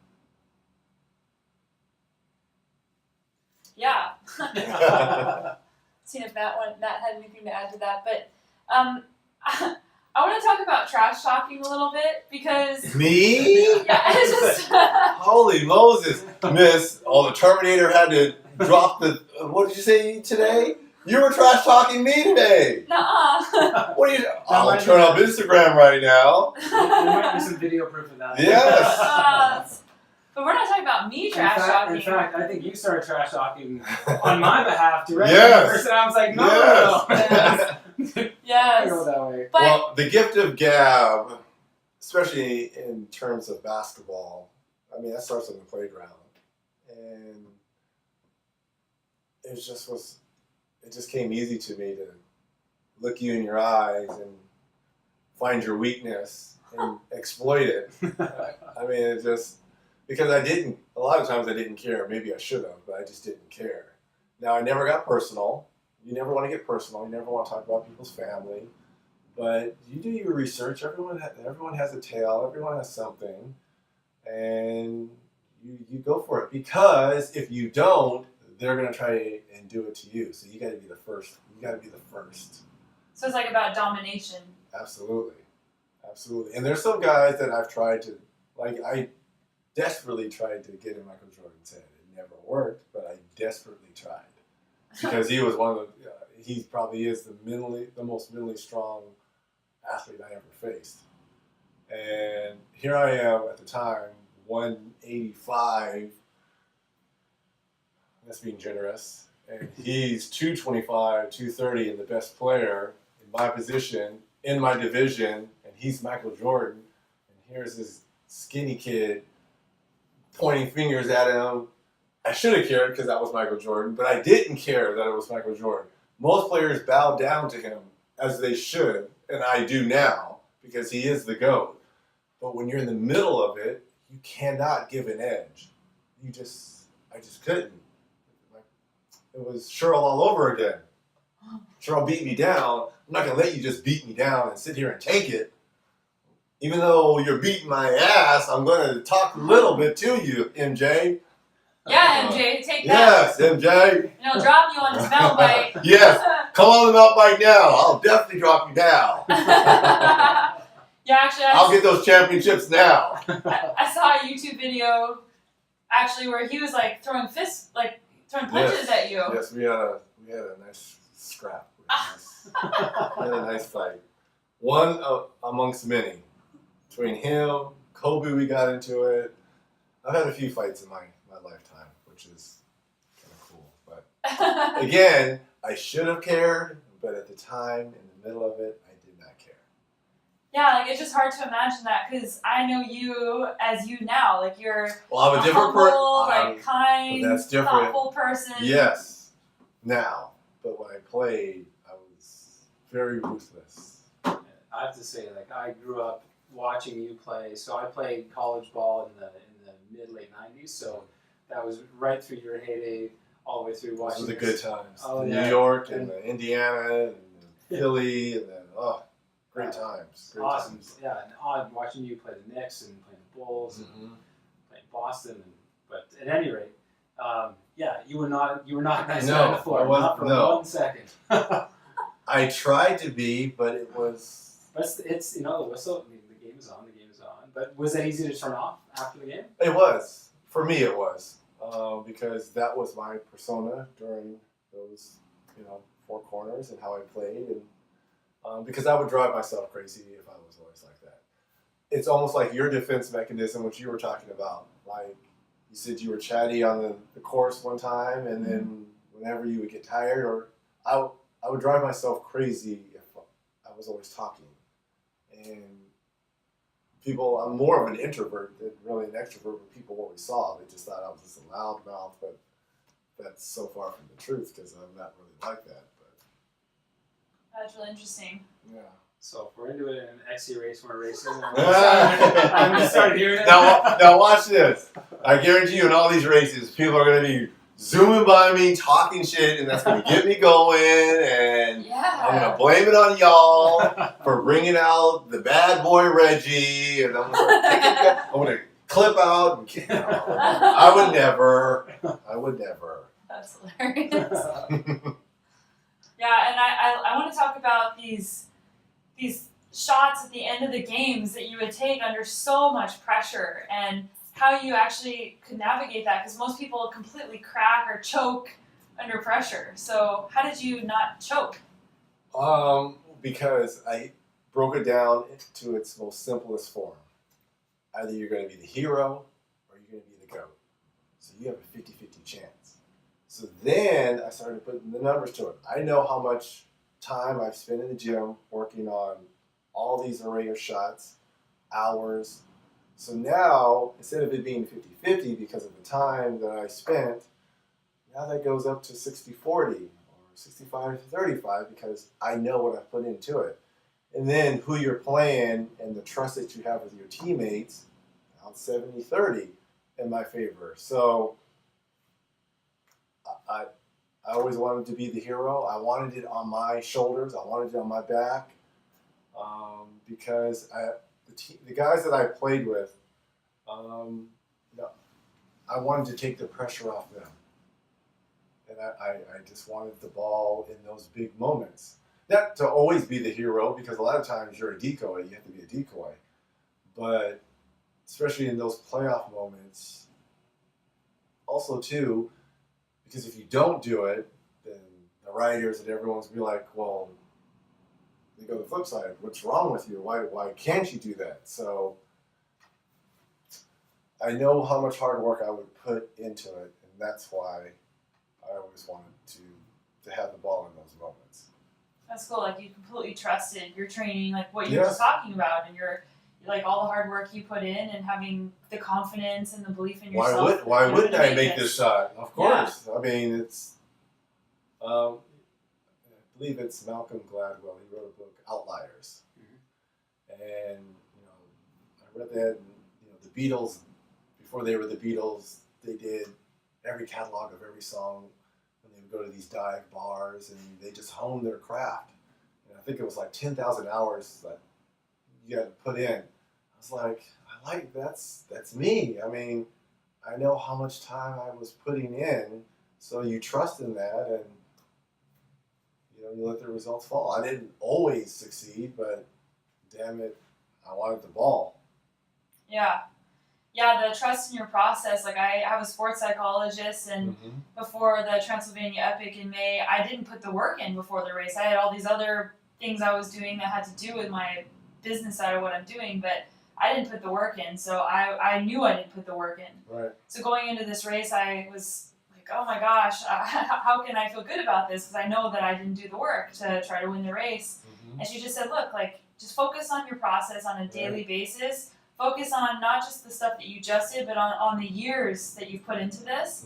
Yeah. Seeing if Matt had anything to add to that, but I want to talk about trash talking a little bit because Me? yeah, it's just Holy Moses, Miss! Oh, the Terminator had to drop the. What did you say today? You were trash talking me today. nuh-uh. What are you? I'll turn up Instagram right now. There might be some video proof of that. Yes. But we're not talking about me trash talking. In fact, I think you started trash talking on my behalf directly. Yes. And I was like, no. Yes. I go that way. But Well, the gift of gab, especially in terms of basketball, I mean, that starts on the playground. And it just came easy to me to look you in your eyes and find your weakness and exploit it. I mean, it just, because a lot of times I didn't care. Maybe I should have, but I just didn't care. Now, I never got personal. You never want to get personal. You never want to talk about people's family. But you do your research. Everyone has a tale. Everyone has something. And you go for it. Because if you don't, they're going to try and do it to you. So you got to be the first. You got to be the first. so it's about domination. Absolutely. Absolutely. And there's some guys that I've tried to, I desperately tried to get in Michael Jordan's head. It never worked, but I desperately tried. Because he was he probably is the most mentally strong athlete I ever faced. And here I am at the time, 185. That's being generous. And he's 225, 230, and the best player in my position, in my division, and he's Michael Jordan. And here's this skinny kid pointing fingers at him. I should have cared because that was Michael Jordan, but I didn't care that it was Michael Jordan. Most players bow down to him, as they should, and I do now, because he is the GOAT. But when you're in the middle of it, you cannot give an edge. I just couldn't. It was Cheryl all over again. Cheryl beat me down. I'm not going to let you just beat me down and sit here and take it. even though you're beating my ass, I'm going to talk a little bit to you, MJ. Yeah, MJ, take Yes, that. MJ. And he'll drop you on his mountain bike. Yes, come on the mountain bike now. I'll definitely drop you now. Yeah, actually, I'll get those championships now. I saw a YouTube video actually where he was like throwing punches at you. Yes, we had a nice scrap. We had a nice fight. One amongst many. Between him, Kobe, we got into it. I've had a few fights in my lifetime, which is kind of cool. But again, I should have cared, but at the time, in the middle of it, I did not care. Yeah, like it's just hard to imagine that because I know you as you now. Like you're Well, I'm a different humble, person. like kind, that's different. thoughtful person. Yes, now. But when I played, I was very ruthless. I have to say, like, I grew up watching you play. So I played college ball in the mid-late 90s. So that was right through your heyday, all the way through watching. Those were the good times. Oh, New yeah. York and Indiana and Philly and then, great times. Great Awesome. times. Yeah, and odd watching you play the Knicks and play the Bulls and play Boston. But at any rate, you were not a nice guy on the floor. Not for 1 second. I tried to be, but it was. But it's the whistle. I mean, the game is on. The game is on. But was that easy to turn off after the game? It was. For me, it was. Because that was my persona during those, four corners and how I played. And because I would drive myself crazy if I was always like that. It's almost like your defense mechanism, which you were talking about. Like you said you were chatty on the course one time, and then whenever you would get tired, or I would drive myself crazy if I was always talking. And I'm more of an introvert than really an extrovert, but people always saw. They just thought I was just a loud mouth, but that's so far from the truth because I'm not really like that. But That's really interesting. yeah. So if we're into it in an XC race, we're racing. I'm going to start hearing it. Now watch this. I guarantee you in all these races, people are going to be zooming by me, talking shit, and that's going to get me going, and I'm going to blame it on y'all for bringing out the bad boy Reggie, and I'm going to clip out. I would never. That's hilarious. Yeah, and I want to talk about these shots at the end of the games that you would take under so much pressure and how you actually could navigate that, because most people completely crack or choke under pressure. So how did you not choke? Because I broke it down to its most simplest form. Either you're going to be the hero or you're going to be the GOAT. So you have a 50-50 chance. So then I started putting the numbers to it. I know how much time I've spent in the gym working on all these array of shots, hours. So now, instead of it being 50-50 because of the time that I spent, now that goes up to 60-40 or 65-35 because I know what I put into it. And then who you're playing and the trust that you have with your teammates, now it's 70-30 in my favor. So I always wanted to be the hero. I wanted it on my shoulders. I wanted it on my back because the guys that I played with, I wanted to take the pressure off them. And I just wanted the ball in those big moments. Not to always be the hero, because a lot of times you're a decoy, you have to be a decoy. But especially in those playoff moments, also too, because if you don't do it, then the writers and everyone's be like, well, they go to the flip side. What's wrong with you? Why can't you do that? So I know how much hard work I would put into it, and that's why I always wanted to have the ball in those moments. That's cool. Like you completely trusted your training, like what you were just talking about, and your like all the hard work you put in, and having the confidence and the belief in yourself. Why wouldn't I make this shot? Of course. Yeah. I mean, it's. I believe it's Malcolm Gladwell. He wrote a book, Outliers, and I read that. And, the Beatles, before they were the Beatles, they did every catalog of every song. They would go to these dive bars and they just honed their craft. And I think it was like 10,000 hours that you had to put in. was like, that's me. I mean, I know how much time I was putting in, so you trust in that, and you let the results fall. I didn't always succeed, but damn it, I wanted the ball. Yeah. Yeah, the trust in your process. Like, I have a sports psychologist, and before the Transylvania Epic in May, I didn't put the work in before the race. I had all these other things I was doing that had to do with my business side of what I'm doing, but I didn't put the work in, so I knew I didn't put the work in. Right. So going into this race, I was like, oh my gosh, how can I feel good about this? Because I know that I didn't do the work to try to win the race. And she just said, look, like, just focus on your process on a daily basis. Focus on not just the stuff that you just did, but on the years that you've put into this.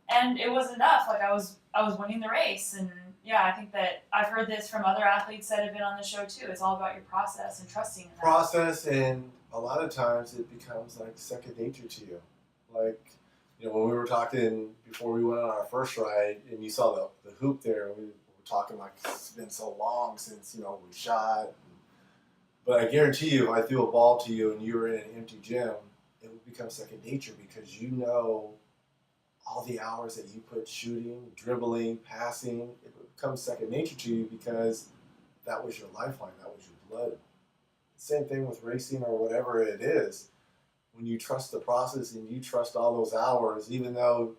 And it was enough. Like, I was winning the race. And yeah, I think that I've heard this from other athletes that have been on the show too. It's all about your process and trusting in that. Process, and a lot of times it becomes like second nature to you. Like, when we were talking before we went on our first ride, and you saw the hoop there, we were talking like it's been so long since we shot. But I guarantee you, if I threw a ball to you and you were in an empty gym, it would become second nature because all the hours that you put shooting, dribbling, passing, it would become second nature to you because that was your lifeline, that was your blood. Same thing with racing or whatever it is. When you trust the process and you trust all those hours, even though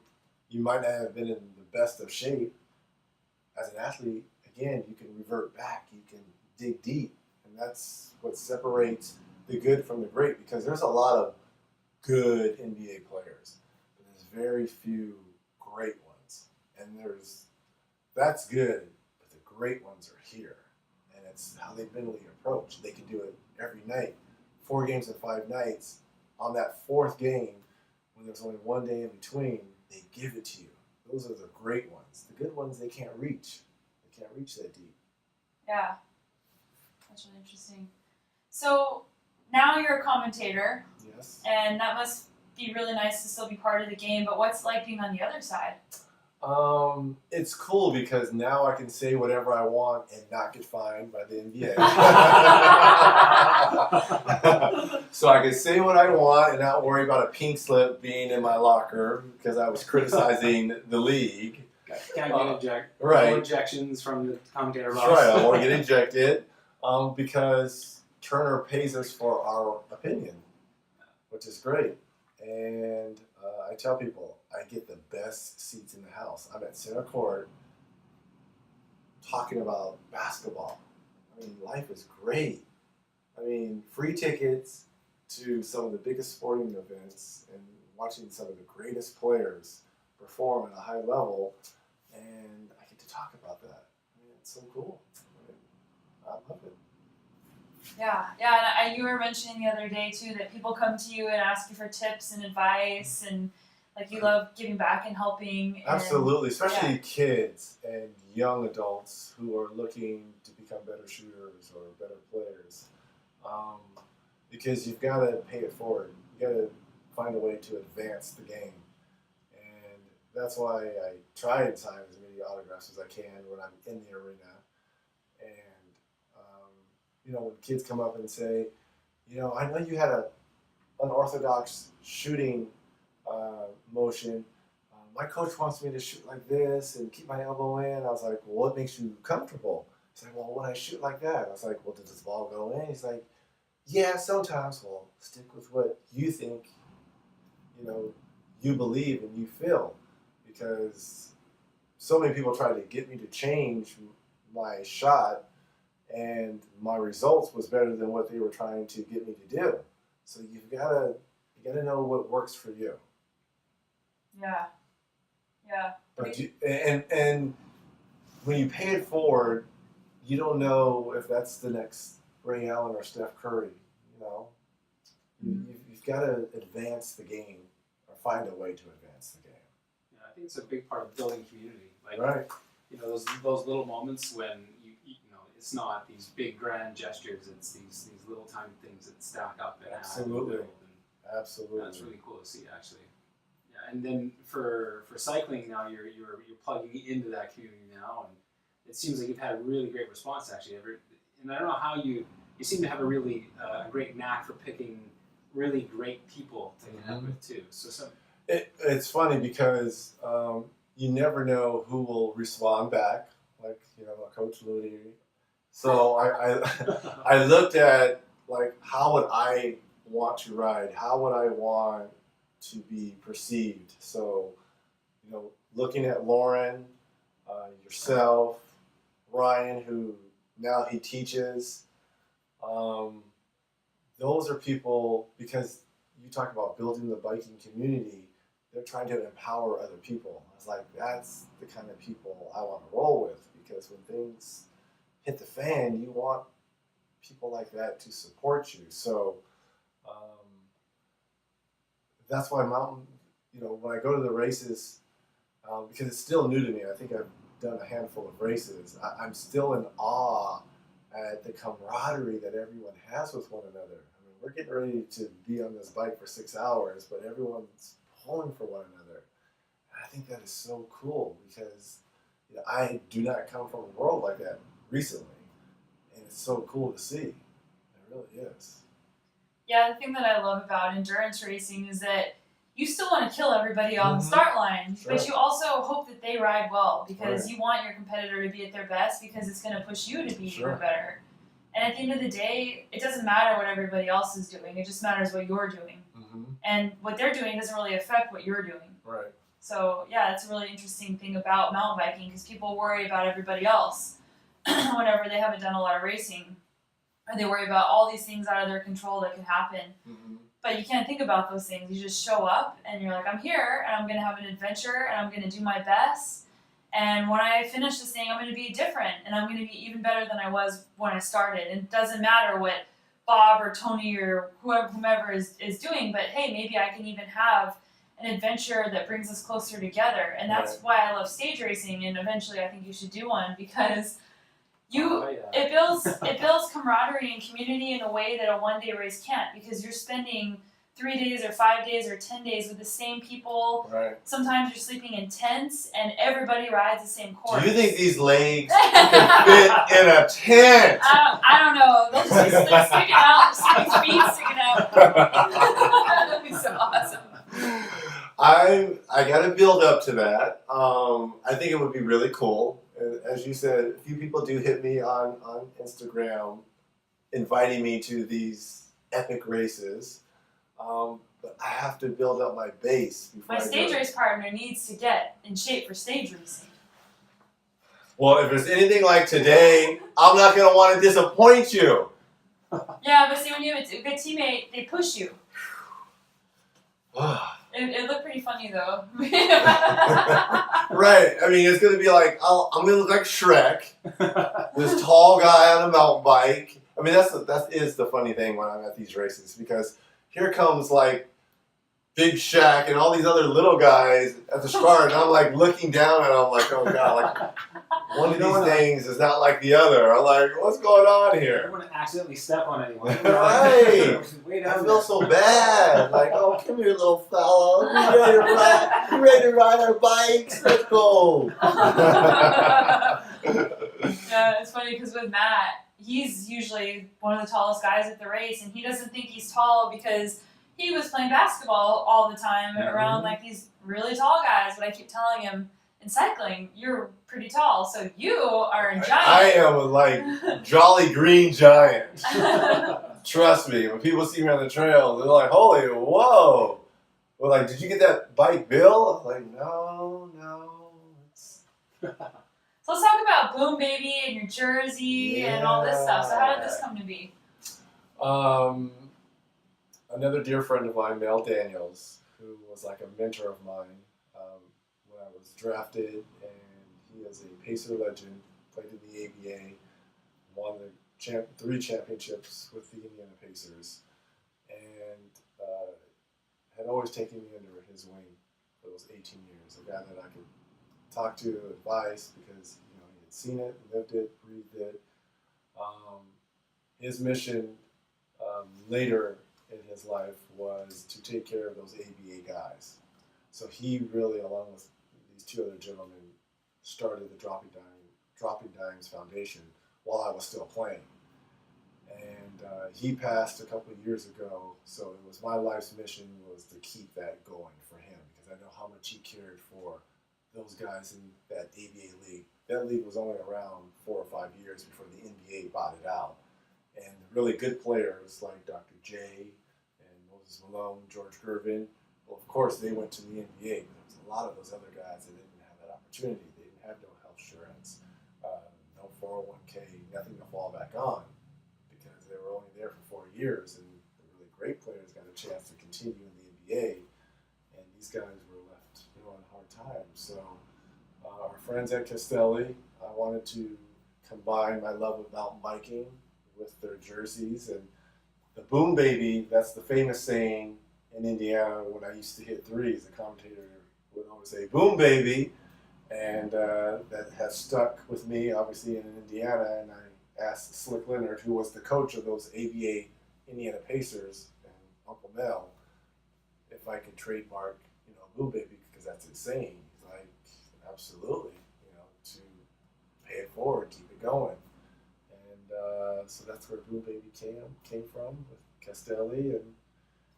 you might not have been in the best of shape, as an athlete, again, you can revert back, you can dig deep. And that's what separates the good from the great, because there's a lot of good NBA players, but there's very few great ones. And that's good, but the great ones are here. And it's how they mentally approach. They can do it every night, 4 games in 5 nights. On that 4th game, when there's only 1 day in between, they give it to you. Those are the great ones. The good ones, they can't reach. They can't reach that deep. Yeah. That's really interesting. So now you're a commentator. Yes. And that must be really nice to still be part of the game, but what's it like being on the other side? It's cool because now I can say whatever I want and not get fined by the NBA. So I can say what I want and not worry about a pink slip being in my locker because I was criticizing the league. Can't get ejected. Right. No ejections from the commentator box. That's right. I won't get ejected because Turner pays us for our opinion, which is great. And I tell people I get the best seats in the house. I'm at center court talking about basketball. I mean, life is great. I mean, free tickets to some of the biggest sporting events and watching some of the greatest players perform at a high level, and I get to talk about that. I mean, it's so cool. I love it. Yeah, and you were mentioning the other day too that people come to you and ask you for tips and advice, and like you love giving back and helping. Absolutely, especially kids and young adults who are looking to become better shooters or better players, because you've got to pay it forward. You got to find a way to advance the game, and that's why I try and sign as many autographs as I can when I'm in the arena. And when kids come up and say, I know you had an unorthodox shooting motion. My coach wants me to shoot like this and keep my elbow in. I was like, well, what makes you comfortable? He's like, well, when I shoot like that. I was like, well, does this ball go in? He's like, yeah, sometimes. Well, stick with what you think, you believe and you feel. Because so many people try to get me to change my shot, and my results was better than what they were trying to get me to do. So you gotta know what works for you. Yeah. But and when you pay it forward, you don't know if that's the next Ray Allen or Steph Curry. You've got to advance the game or find a way to advance the game. Yeah, I think it's a big part of building community. Like, right. Those little moments when it's not these big grand gestures. It's these little tiny things that stack up and absolutely, add and build. Absolutely. That's really cool to see, actually. Yeah, and then for cycling now, you're plugging into that community now, and it seems like you've had a really great response, actually. And I don't know how you you seem to have a really great knack for picking really great people to connect with too. So It's funny because you never know who will respond back, like Coach Looney. So I looked at like how would I want to ride? How would I want to be perceived? So looking at Lauren, yourself, Ryan, who now he teaches. Those are people, because you talk about building the biking community, they're trying to empower other people. I was like, that's the kind of people I want to roll with, because when things hit the fan, you want people like that to support you. So that's why mountain, when I go to the races, because it's still new to me, I think I've done a handful of races, I'm still in awe at the camaraderie that everyone has with one another. I mean, we're getting ready to be on this bike for 6 hours, but everyone's pulling for one another. And I think that is so cool, because I do not come from a world like that recently, and it's so cool to see. It really is. Yeah, the thing that I love about endurance racing is that you still want to kill everybody on the start line, but you also hope that they ride well, because you want your competitor to be at their best, because it's going to push you to be even better. And at the end of the day, it doesn't matter what everybody else is doing. It just matters what you're doing. And what they're doing doesn't really affect what you're doing. Right. So, yeah, that's a really interesting thing about mountain biking, because people worry about everybody else whenever they haven't done a lot of racing. Or they worry about all these things out of their control that can happen. But you can't think about those things. You just show up and you're like, I'm here and I'm going to have an adventure and I'm going to do my best. And when I finish this thing, I'm going to be different and I'm going to be even better than I was when I started. And it doesn't matter what Bob or Tony or whomever is doing, but hey, maybe I can even have an adventure that brings us closer together. And that's why I love stage racing, and eventually I think you should do one, because it builds camaraderie and community in a way that a one-day race can't, because you're spending 3 days or 5 days or 10 days with the same people. Right. Sometimes you're sleeping in tents and everybody rides the same course. Do you think these legs can fit in a tent? I don't know. They'll just be sticking out, somebody's feet sticking out. That'd be so awesome. I got to build up to that. I think it would be really cool. As you said, a few people do hit me on Instagram inviting me to these epic races. But I have to build up my base before My stage race partner needs to get in shape for stage racing. Well, if it's anything like today, I'm not going to want to disappoint you. Yeah, but see, when you have a good teammate, they push you. It looked pretty funny, though. Right. I mean, it's going to be like, I'm going to look like Shrek, this tall guy on a mountain bike. I mean, that is the funny thing when I'm at these races, because here comes like Big Shaq and all these other little guys at the start, and I'm like looking down and I'm like, oh God, like one of these things is not like the other. I'm like, what's going on here? I don't want to accidentally step on anyone. Right. I feel so bad. Like, oh, come here, little fella. You ready to ride our bikes? Let's go. Yeah, it's funny because with Matt, he's usually one of the tallest guys at the race, and he doesn't think he's tall because he was playing basketball all the time around like these really tall guys. But I keep telling him, in cycling, you're pretty tall, so you are a giant. I am a like jolly green giant. Trust me, when people see me on the trail, they're like, holy, whoa. We're like, did you get that bike, Bill? I'm like, no. So let's talk about Boom Baby and your jersey and all this stuff. So how did this come to be? Another dear friend of mine, Mel Daniels, who was like a mentor of mine when I was drafted, and he is a Pacer legend, played in the ABA, won the 3 championships with the Indiana Pacers, and had always taken me under his wing for those 18 years, a guy that I could talk to, advice, because he had seen it, lived it, breathed it. His mission later in his life was to take care of those ABA guys. So he really, along with these 2 other gentlemen, started the Dropping Dimes Foundation while I was still playing. And he passed a couple of years ago, so it was my life's mission was to keep that going for him because I know how much he cared for those guys in that ABA league. That league was only around 4 or 5 years before the NBA bought it out. And really good players like Dr. J and Moses Malone, George Gervin, well, of course, they went to the NBA, but there was a lot of those other guys that didn't have that opportunity. They didn't have no health insurance, no 401k, nothing to fall back on because they were only there for 4 years, and the really great players got a chance to continue in the NBA, and these guys were left, on hard times. So our friends at Castelli, I wanted to combine my love of mountain biking with their jerseys, and the Boom Baby, that's the famous saying in Indiana when I used to hit threes. The commentator would always say, Boom Baby, and that has stuck with me, obviously, in Indiana, and I asked Slick Leonard, who was the coach of those ABA Indiana Pacers, and Uncle Mel, if I could trademark, Boom Baby, because that's his saying. He's like, absolutely, to pay it forward, keep it going. And so that's where Boom Baby came from with Castelli, and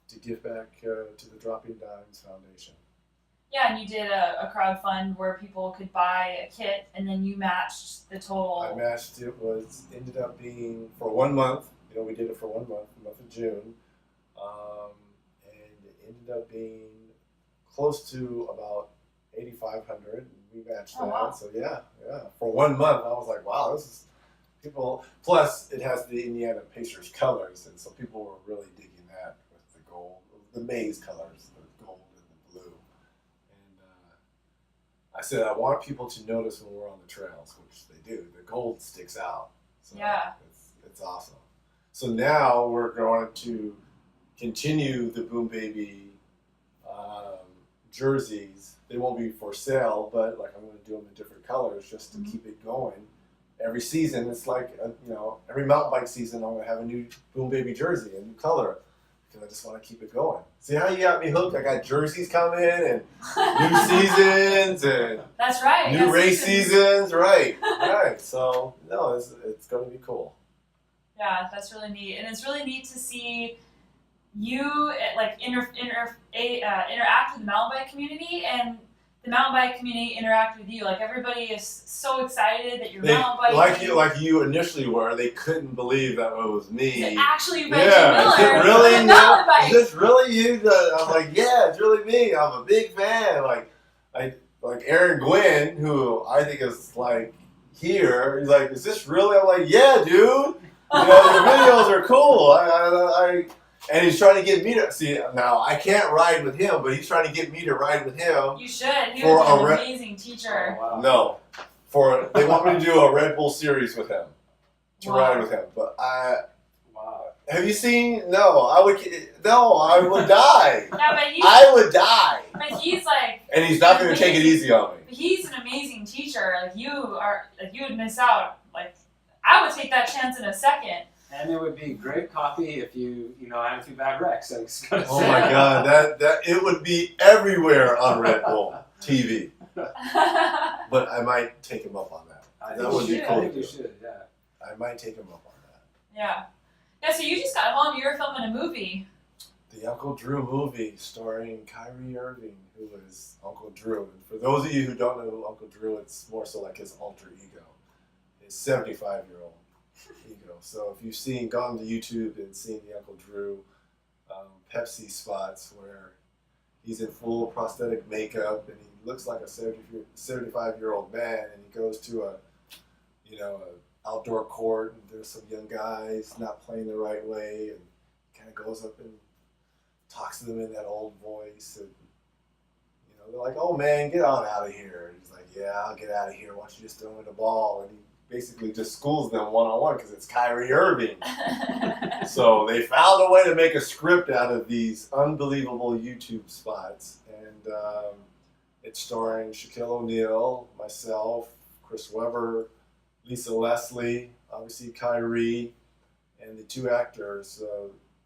to give back to the Dropping Dimes Foundation. Yeah, and you did a crowdfund where people could buy a kit, and then you matched the total. I matched it. Ended up being for 1 month. We did it for 1 month, the month of June, and it ended up being close to about $8,500. We matched that. Wow. So yeah. For 1 month, I was like, wow, this is people. Plus, it has the Indiana Pacers colors, and so people were really digging that with the gold, the maize colors, the gold and the blue. And I said I want people to notice when we're on the trails, which they do. The gold sticks out. So yeah, it's awesome. So now we're going to continue the Boom Baby jerseys. They won't be for sale, but I'm going to do them in different colors just to keep it going. Every season, it's like, every mountain bike season, I'm going to have a new Boom Baby jersey, a new color, because I just want to keep it going. See how you got me hooked? I got jerseys coming and new seasons and that's right. new race seasons. Right. So, no, it's going to be cool. Yeah, that's really neat. And it's really neat to see you interact with the mountain bike community, and the mountain bike community interact with you. Everybody is so excited that you're mountain biking. Like you initially were. They couldn't believe that it was me. Is it actually Reggie Miller? Is it really mountain bike? Is this really you? I'm like, yeah, it's really me. I'm a big fan. Like Aaron Gwynn, who I think is here. He's like, is this really? I'm like, yeah, dude. Your videos are cool. And he's trying to get me to see. Now I can't ride with him, but he's trying to get me to ride with him. You should. He was an amazing teacher. Oh, wow. No, they want me to do a Red Bull series with him, to ride with him. But have you seen? I would die. Yeah, I would die. But he's and he's not going to take it easy on me. But he's an amazing teacher. You would miss out. I would take that chance in a second. And it would be great coffee if you had a few bad wrecks. Oh my God, that it would be everywhere on Red Bull TV. But I might take him up on that. That would be cool. I think you should, yeah. I might take him up on that. Yeah. Yeah, so you just got home, you were filming a movie. The Uncle Drew movie starring Kyrie Irving, who is Uncle Drew. And for those of you who don't know Uncle Drew, it's more so like his alter ego. His 75-year-old ego. So if you've gone to YouTube and seen the Uncle Drew Pepsi spots where he's in full prosthetic makeup and he looks like a 75-year-old man, and he goes to a outdoor court and there's some young guys not playing the right way, and kind of goes up and talks to them in that old voice, and they're like, "Oh man, get on out of here." And he's like, "Yeah, I'll get out of here. Why don't you just throw me the ball?" And he basically just schools them one-on-one because it's Kyrie Irving. So they found a way to make a script out of these unbelievable YouTube spots, and it's starring Shaquille O'Neal, myself, Chris Webber, Lisa Leslie, obviously Kyrie, and the two actors.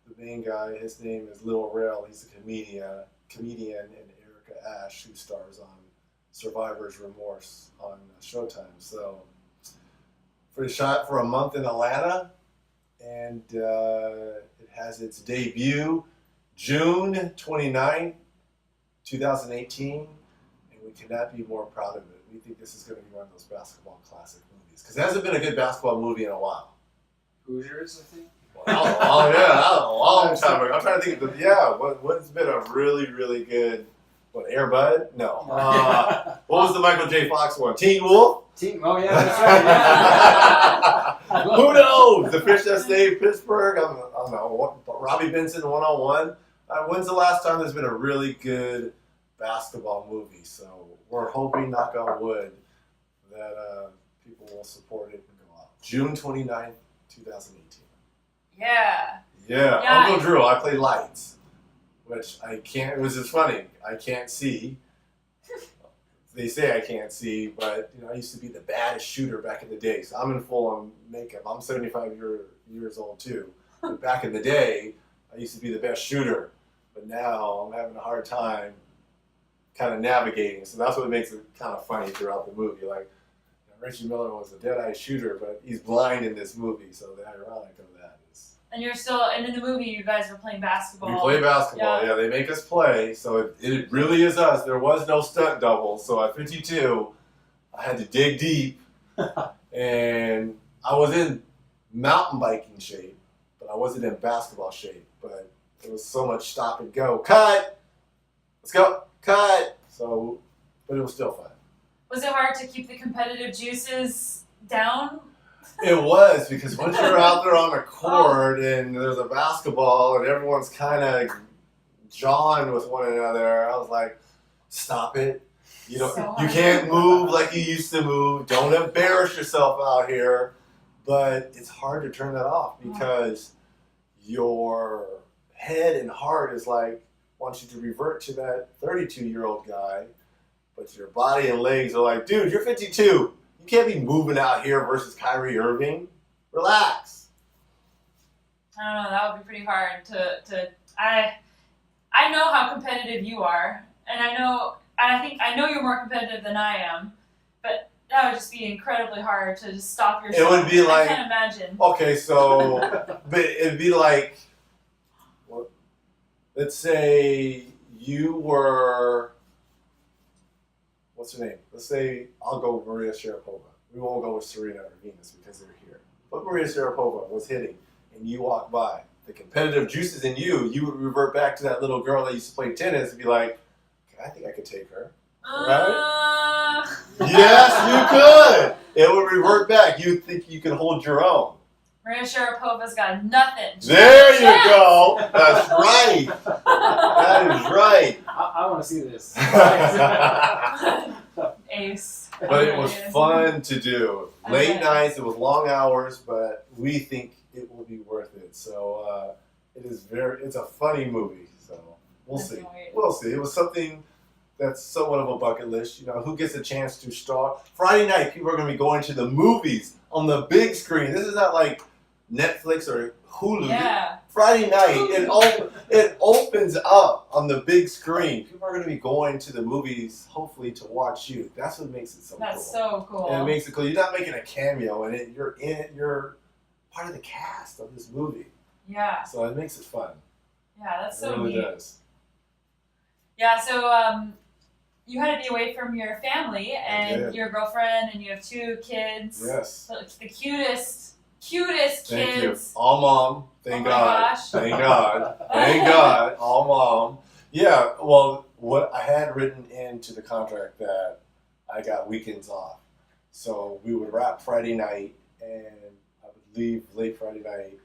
The main guy, his name is Lil Rel. He's a comedian, and Erica Ash, who stars on Survivor's Remorse on Showtime. So for the shot for a month in Atlanta, and it has its debut June 29th, 2018, and we cannot be more proud of it. We think this is going to be one of those basketball classic movies because there hasn't been a good basketball movie in a while. Hoosiers, I think. Well, oh yeah, that was a long time ago. I'm trying to think of what's been a really, really good, Air Bud? No. What was the Michael J. Fox one? Teen Wolf? Oh yeah, that's right. Yeah. Who knows? The Fish That Saved Pittsburgh? I don't know. Robbie Benson 101. When's the last time there's been a really good basketball movie? So we're hoping, knock on wood, that people will support it and go out. June 29th, 2018. Yeah. Yeah, Uncle Drew. I play lights, which I can't. It was just funny. I can't see. They say I can't see, but I used to be the baddest shooter back in the day. So I'm in full-on makeup. I'm 75 years old too. But back in the day, I used to be the best shooter. But now I'm having a hard time kind of navigating. So that's what makes it kind of funny throughout the movie. Like Reggie Miller was a dead-eye shooter, but he's blind in this movie. So the ironic of that is. And and in the movie, you guys were playing basketball. We play basketball, yeah. They make us play, so it really is us. There was no stunt double, so at 52, I had to dig deep, and I was in mountain biking shape, but I wasn't in basketball shape. But there was so much stop and go, cut, let's go, cut. So, but it was still fun. Was it hard to keep the competitive juices down? It was, because once you're out there on the court and there's a basketball and everyone's kind of jawing with one another, I was like, stop it. You can't move like you used to move. Don't embarrass yourself out here. But it's hard to turn that off because your head and heart is like, wants you to revert to that 32-year-old guy, but your body and legs are like, dude, you're 52. You can't be moving out here versus Kyrie Irving. Relax. I don't know. That would be pretty hard to. I know how competitive you are, and I know you're more competitive than I am, but that would just be incredibly hard to just stop yourself. It would be like, I can't imagine. Okay, so but it'd be like, let's say you were. What's her name? Let's say I'll go with Maria Sharapova. We won't go with Serena or Venus because they're here. But Maria Sharapova was hitting, and you walk by. The competitive juices in you would revert back to that little girl that used to play tennis and be like, okay, I think I could take her. Right? Yes, you could. It would revert back. You'd think you could hold your own. Maria Sharapova's got nothing. There you go. That's right. That is right. I want to see this. Ace. But it was fun to do. Late nights, it was long hours, but we think it will be worth it. So it's a funny movie. So we'll see. We'll see. It was something that's somewhat of a bucket list. Who gets a chance to start? Friday night, people are going to be going to the movies on the big screen. This is not like Netflix or Hulu. Yeah. Friday night, it opens up on the big screen. People are going to be going to the movies, hopefully, to watch you. That's what makes it so cool. That's so cool. And it makes it cool. You're not making a cameo in it. You're in it. You're part of the cast of this movie. Yeah. So it makes it fun. Yeah, that's so neat. It really neat. does. Yeah, so you had to be away from your family and your girlfriend, and you have 2 kids. Yes. So it's the cutest kids. Thank you. All mom. Thank my God. gosh. Thank God. Thank God. All mom. Yeah, well, what I had written into the contract that I got weekends off. So we would wrap Friday night, and I would leave late Friday night,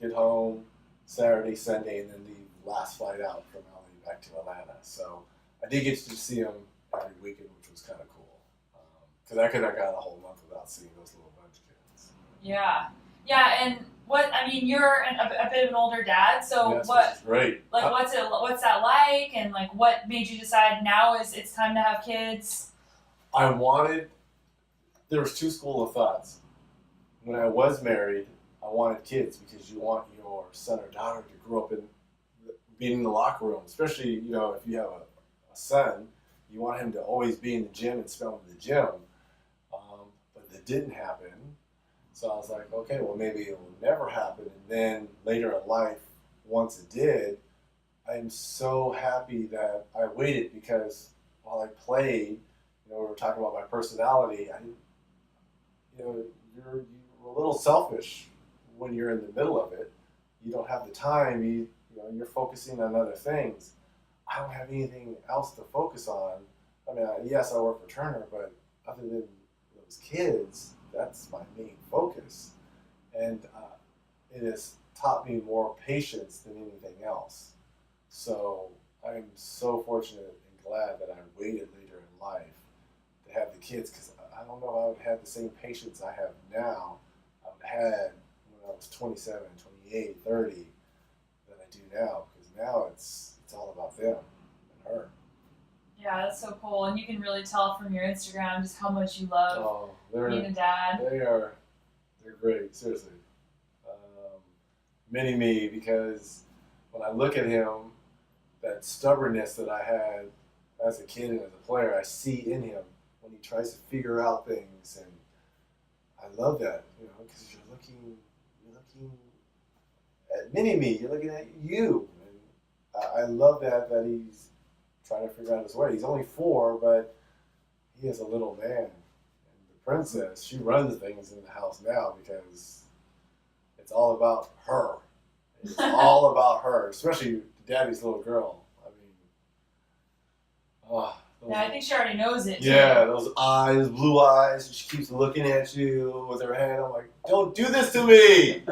get home Saturday, Sunday, and then leave last flight out from LA back to Atlanta. So I did get to see them every weekend, which was kind of cool. Because I could have gone a whole month without seeing those little bunch of kids. Yeah. Yeah, and you're a bit of an older dad, so yes, which is great. Like, what's that like, and like, what made you decide now it's time to have kids? There was 2 schools of thoughts. When I was married, I wanted kids because you want your son or daughter to grow up being in the locker room, especially, if you have a son, you want him to always be in the gym and spend with the gym. But that didn't happen. So I was like, okay, well, maybe it will never happen. And then later in life, once it did, I'm so happy that I waited, because while I played, we were talking about my personality. You're a little selfish when you're in the middle of it. You don't have the time. You're focusing on other things. I don't have anything else to focus on. I mean, yes, I work for Turner, but other than those kids, that's my main focus. And it has taught me more patience than anything else. So I'm so fortunate and glad that I waited later in life to have the kids, because I don't know if I would have the same patience I have now I would have had when I was 27, 28, 30 than I do now, because now it's all about them and her. Yeah, that's so cool. And you can really tell from your Instagram just how much you love being a dad. They're great, seriously. Mini-me, because when I look at him, that stubbornness that I had as a kid and as a player, I see in him when he tries to figure out things, and I love that, because you're looking at mini-me, you're looking at you, and I love that he's trying to figure out his way. He's only 4, but he is a little man. And the princess, she runs things in the house now, because it's all about her. It's all about her, especially daddy's little girl. I mean, I think she already knows it, too. Yeah, those eyes, blue eyes. She keeps looking at you with her hand. I'm like, don't do this to me.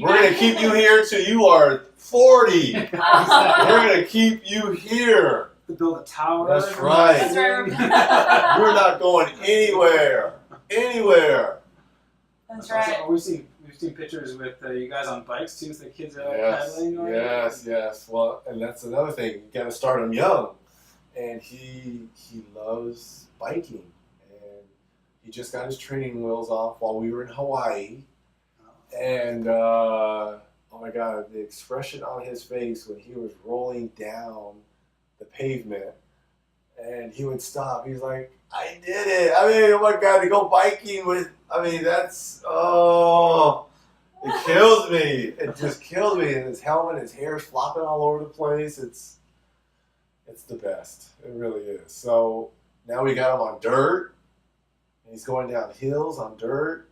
We're going to keep you here till you are 40. We're going to keep you here. To build a tower. That's right. That's right. We're not going anywhere. That's right. We've seen pictures with you guys on bikes too, so the kids are pedaling. Yes. Well, and that's another thing. You got to start them young. And he loves biking, and he just got his training wheels off while we were in Hawaii. And oh my God, the expression on his face when he was rolling down the pavement, and he would stop. He's like, "I did it!" I mean, oh my God, to go biking with. I mean, that's it kills me. It just kills me. And his helmet, his hair's flopping all over the place. It's the best. It really is. So now we got him on dirt. And he's going down hills on dirt.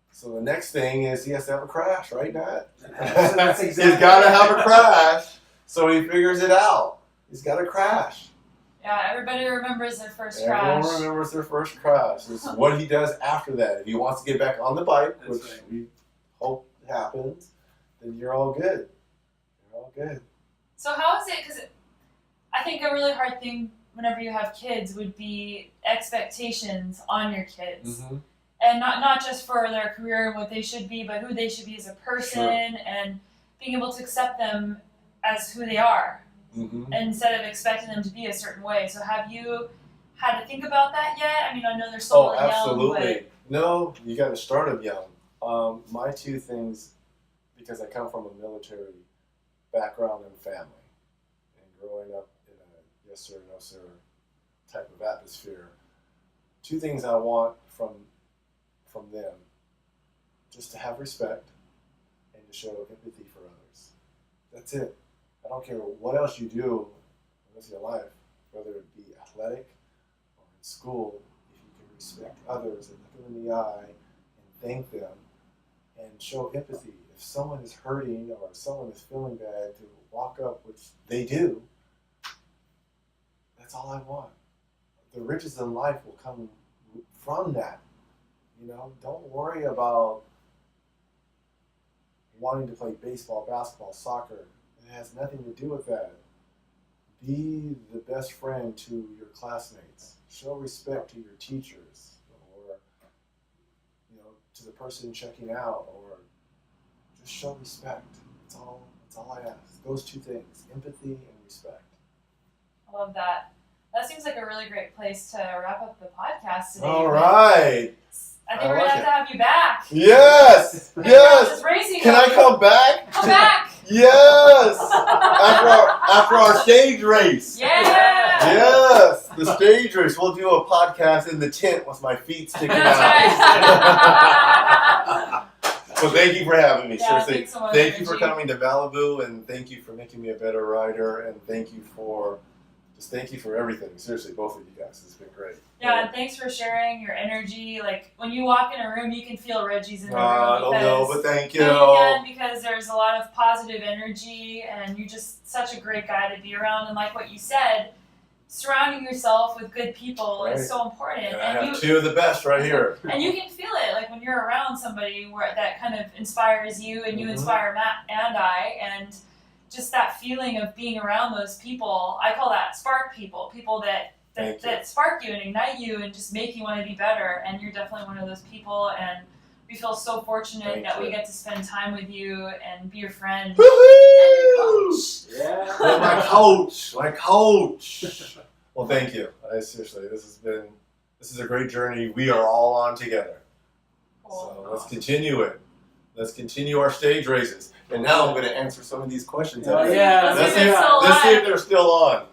So the next thing is he has to have a crash, right, Nat? That's exactly. He's got to have a crash. So he figures it out. He's got to crash. Yeah, everybody remembers their first crash. Everyone remembers their first crash. It's what he does after that. If he wants to get back on the bike, That's which right. we hope happens, then you're all good. You're all good. So how is it? Because I think a really hard thing whenever you have kids would be expectations on your kids. Mm-hmm. And not just for their career and what they should be, but who they should be as a person, and being able to accept them as who they are, instead of expecting them to be a certain way. So have you had to think about that yet? I mean, I know they're still really absolutely. young, No, you got to start them young. My two things, because I come from a military background and family, and growing up in a yes sir, no sir type of atmosphere, two things I want from them: just to have respect and to show empathy for others. That's it. I don't care what else you do in the rest of your life, whether it be athletic or in school. If you can respect others and look them in the eye and thank them and show empathy. If someone is hurting or if someone is feeling bad, to walk up, which they do, that's all I want. The riches in life will come from that. Don't worry about wanting to play baseball, basketball, soccer. It has nothing to do with that. Be the best friend to your classmates. Show respect to your teachers, or to the person checking out, or just show respect. That's all I ask. Those two things: empathy and respect. I love that. That seems like a really great place to wrap up the podcast today. All right. I think we're going to have you back. Yes. Just racing. Can I come back? Come back. Yes. After our stage race. Yeah. Yes. The stage race. We'll do a podcast in the tent with my feet sticking That's out. right. So thank you for having me. Yeah, Seriously, thanks so much, thank you for Reggie. coming to Malibu, and thank you for making me a better rider, and thank you for everything. Seriously, both of you guys. It's been great. Yeah, and thanks for sharing your energy. Like when you walk in a room, you can feel Reggie's in the room. I don't know, but thank you. You can, because there's a lot of positive energy, and you're just such a great guy to be around. And like what you said, surrounding yourself with good people Right. is so important. And I have two of the best right here. And you can feel it, like when you're around somebody that kind of inspires you, and you Mhm. inspire Matt and I, and just that feeling of being around those people. I call that spark people that Thank you. spark you and ignite you and just make you want to be better. And you're definitely one of those people, and we feel so fortunate Thank that you. we get to spend time with you and be your friend. Woohoo! Yeah. Oh, my coach. Well, thank you. Seriously, this is a great journey. We are all on together. Cool. So let's continue it. Let's continue our stage races. And now I'm going to answer some of these questions. Oh, yeah. Let's see if they're still Let's see alive. if they're still on.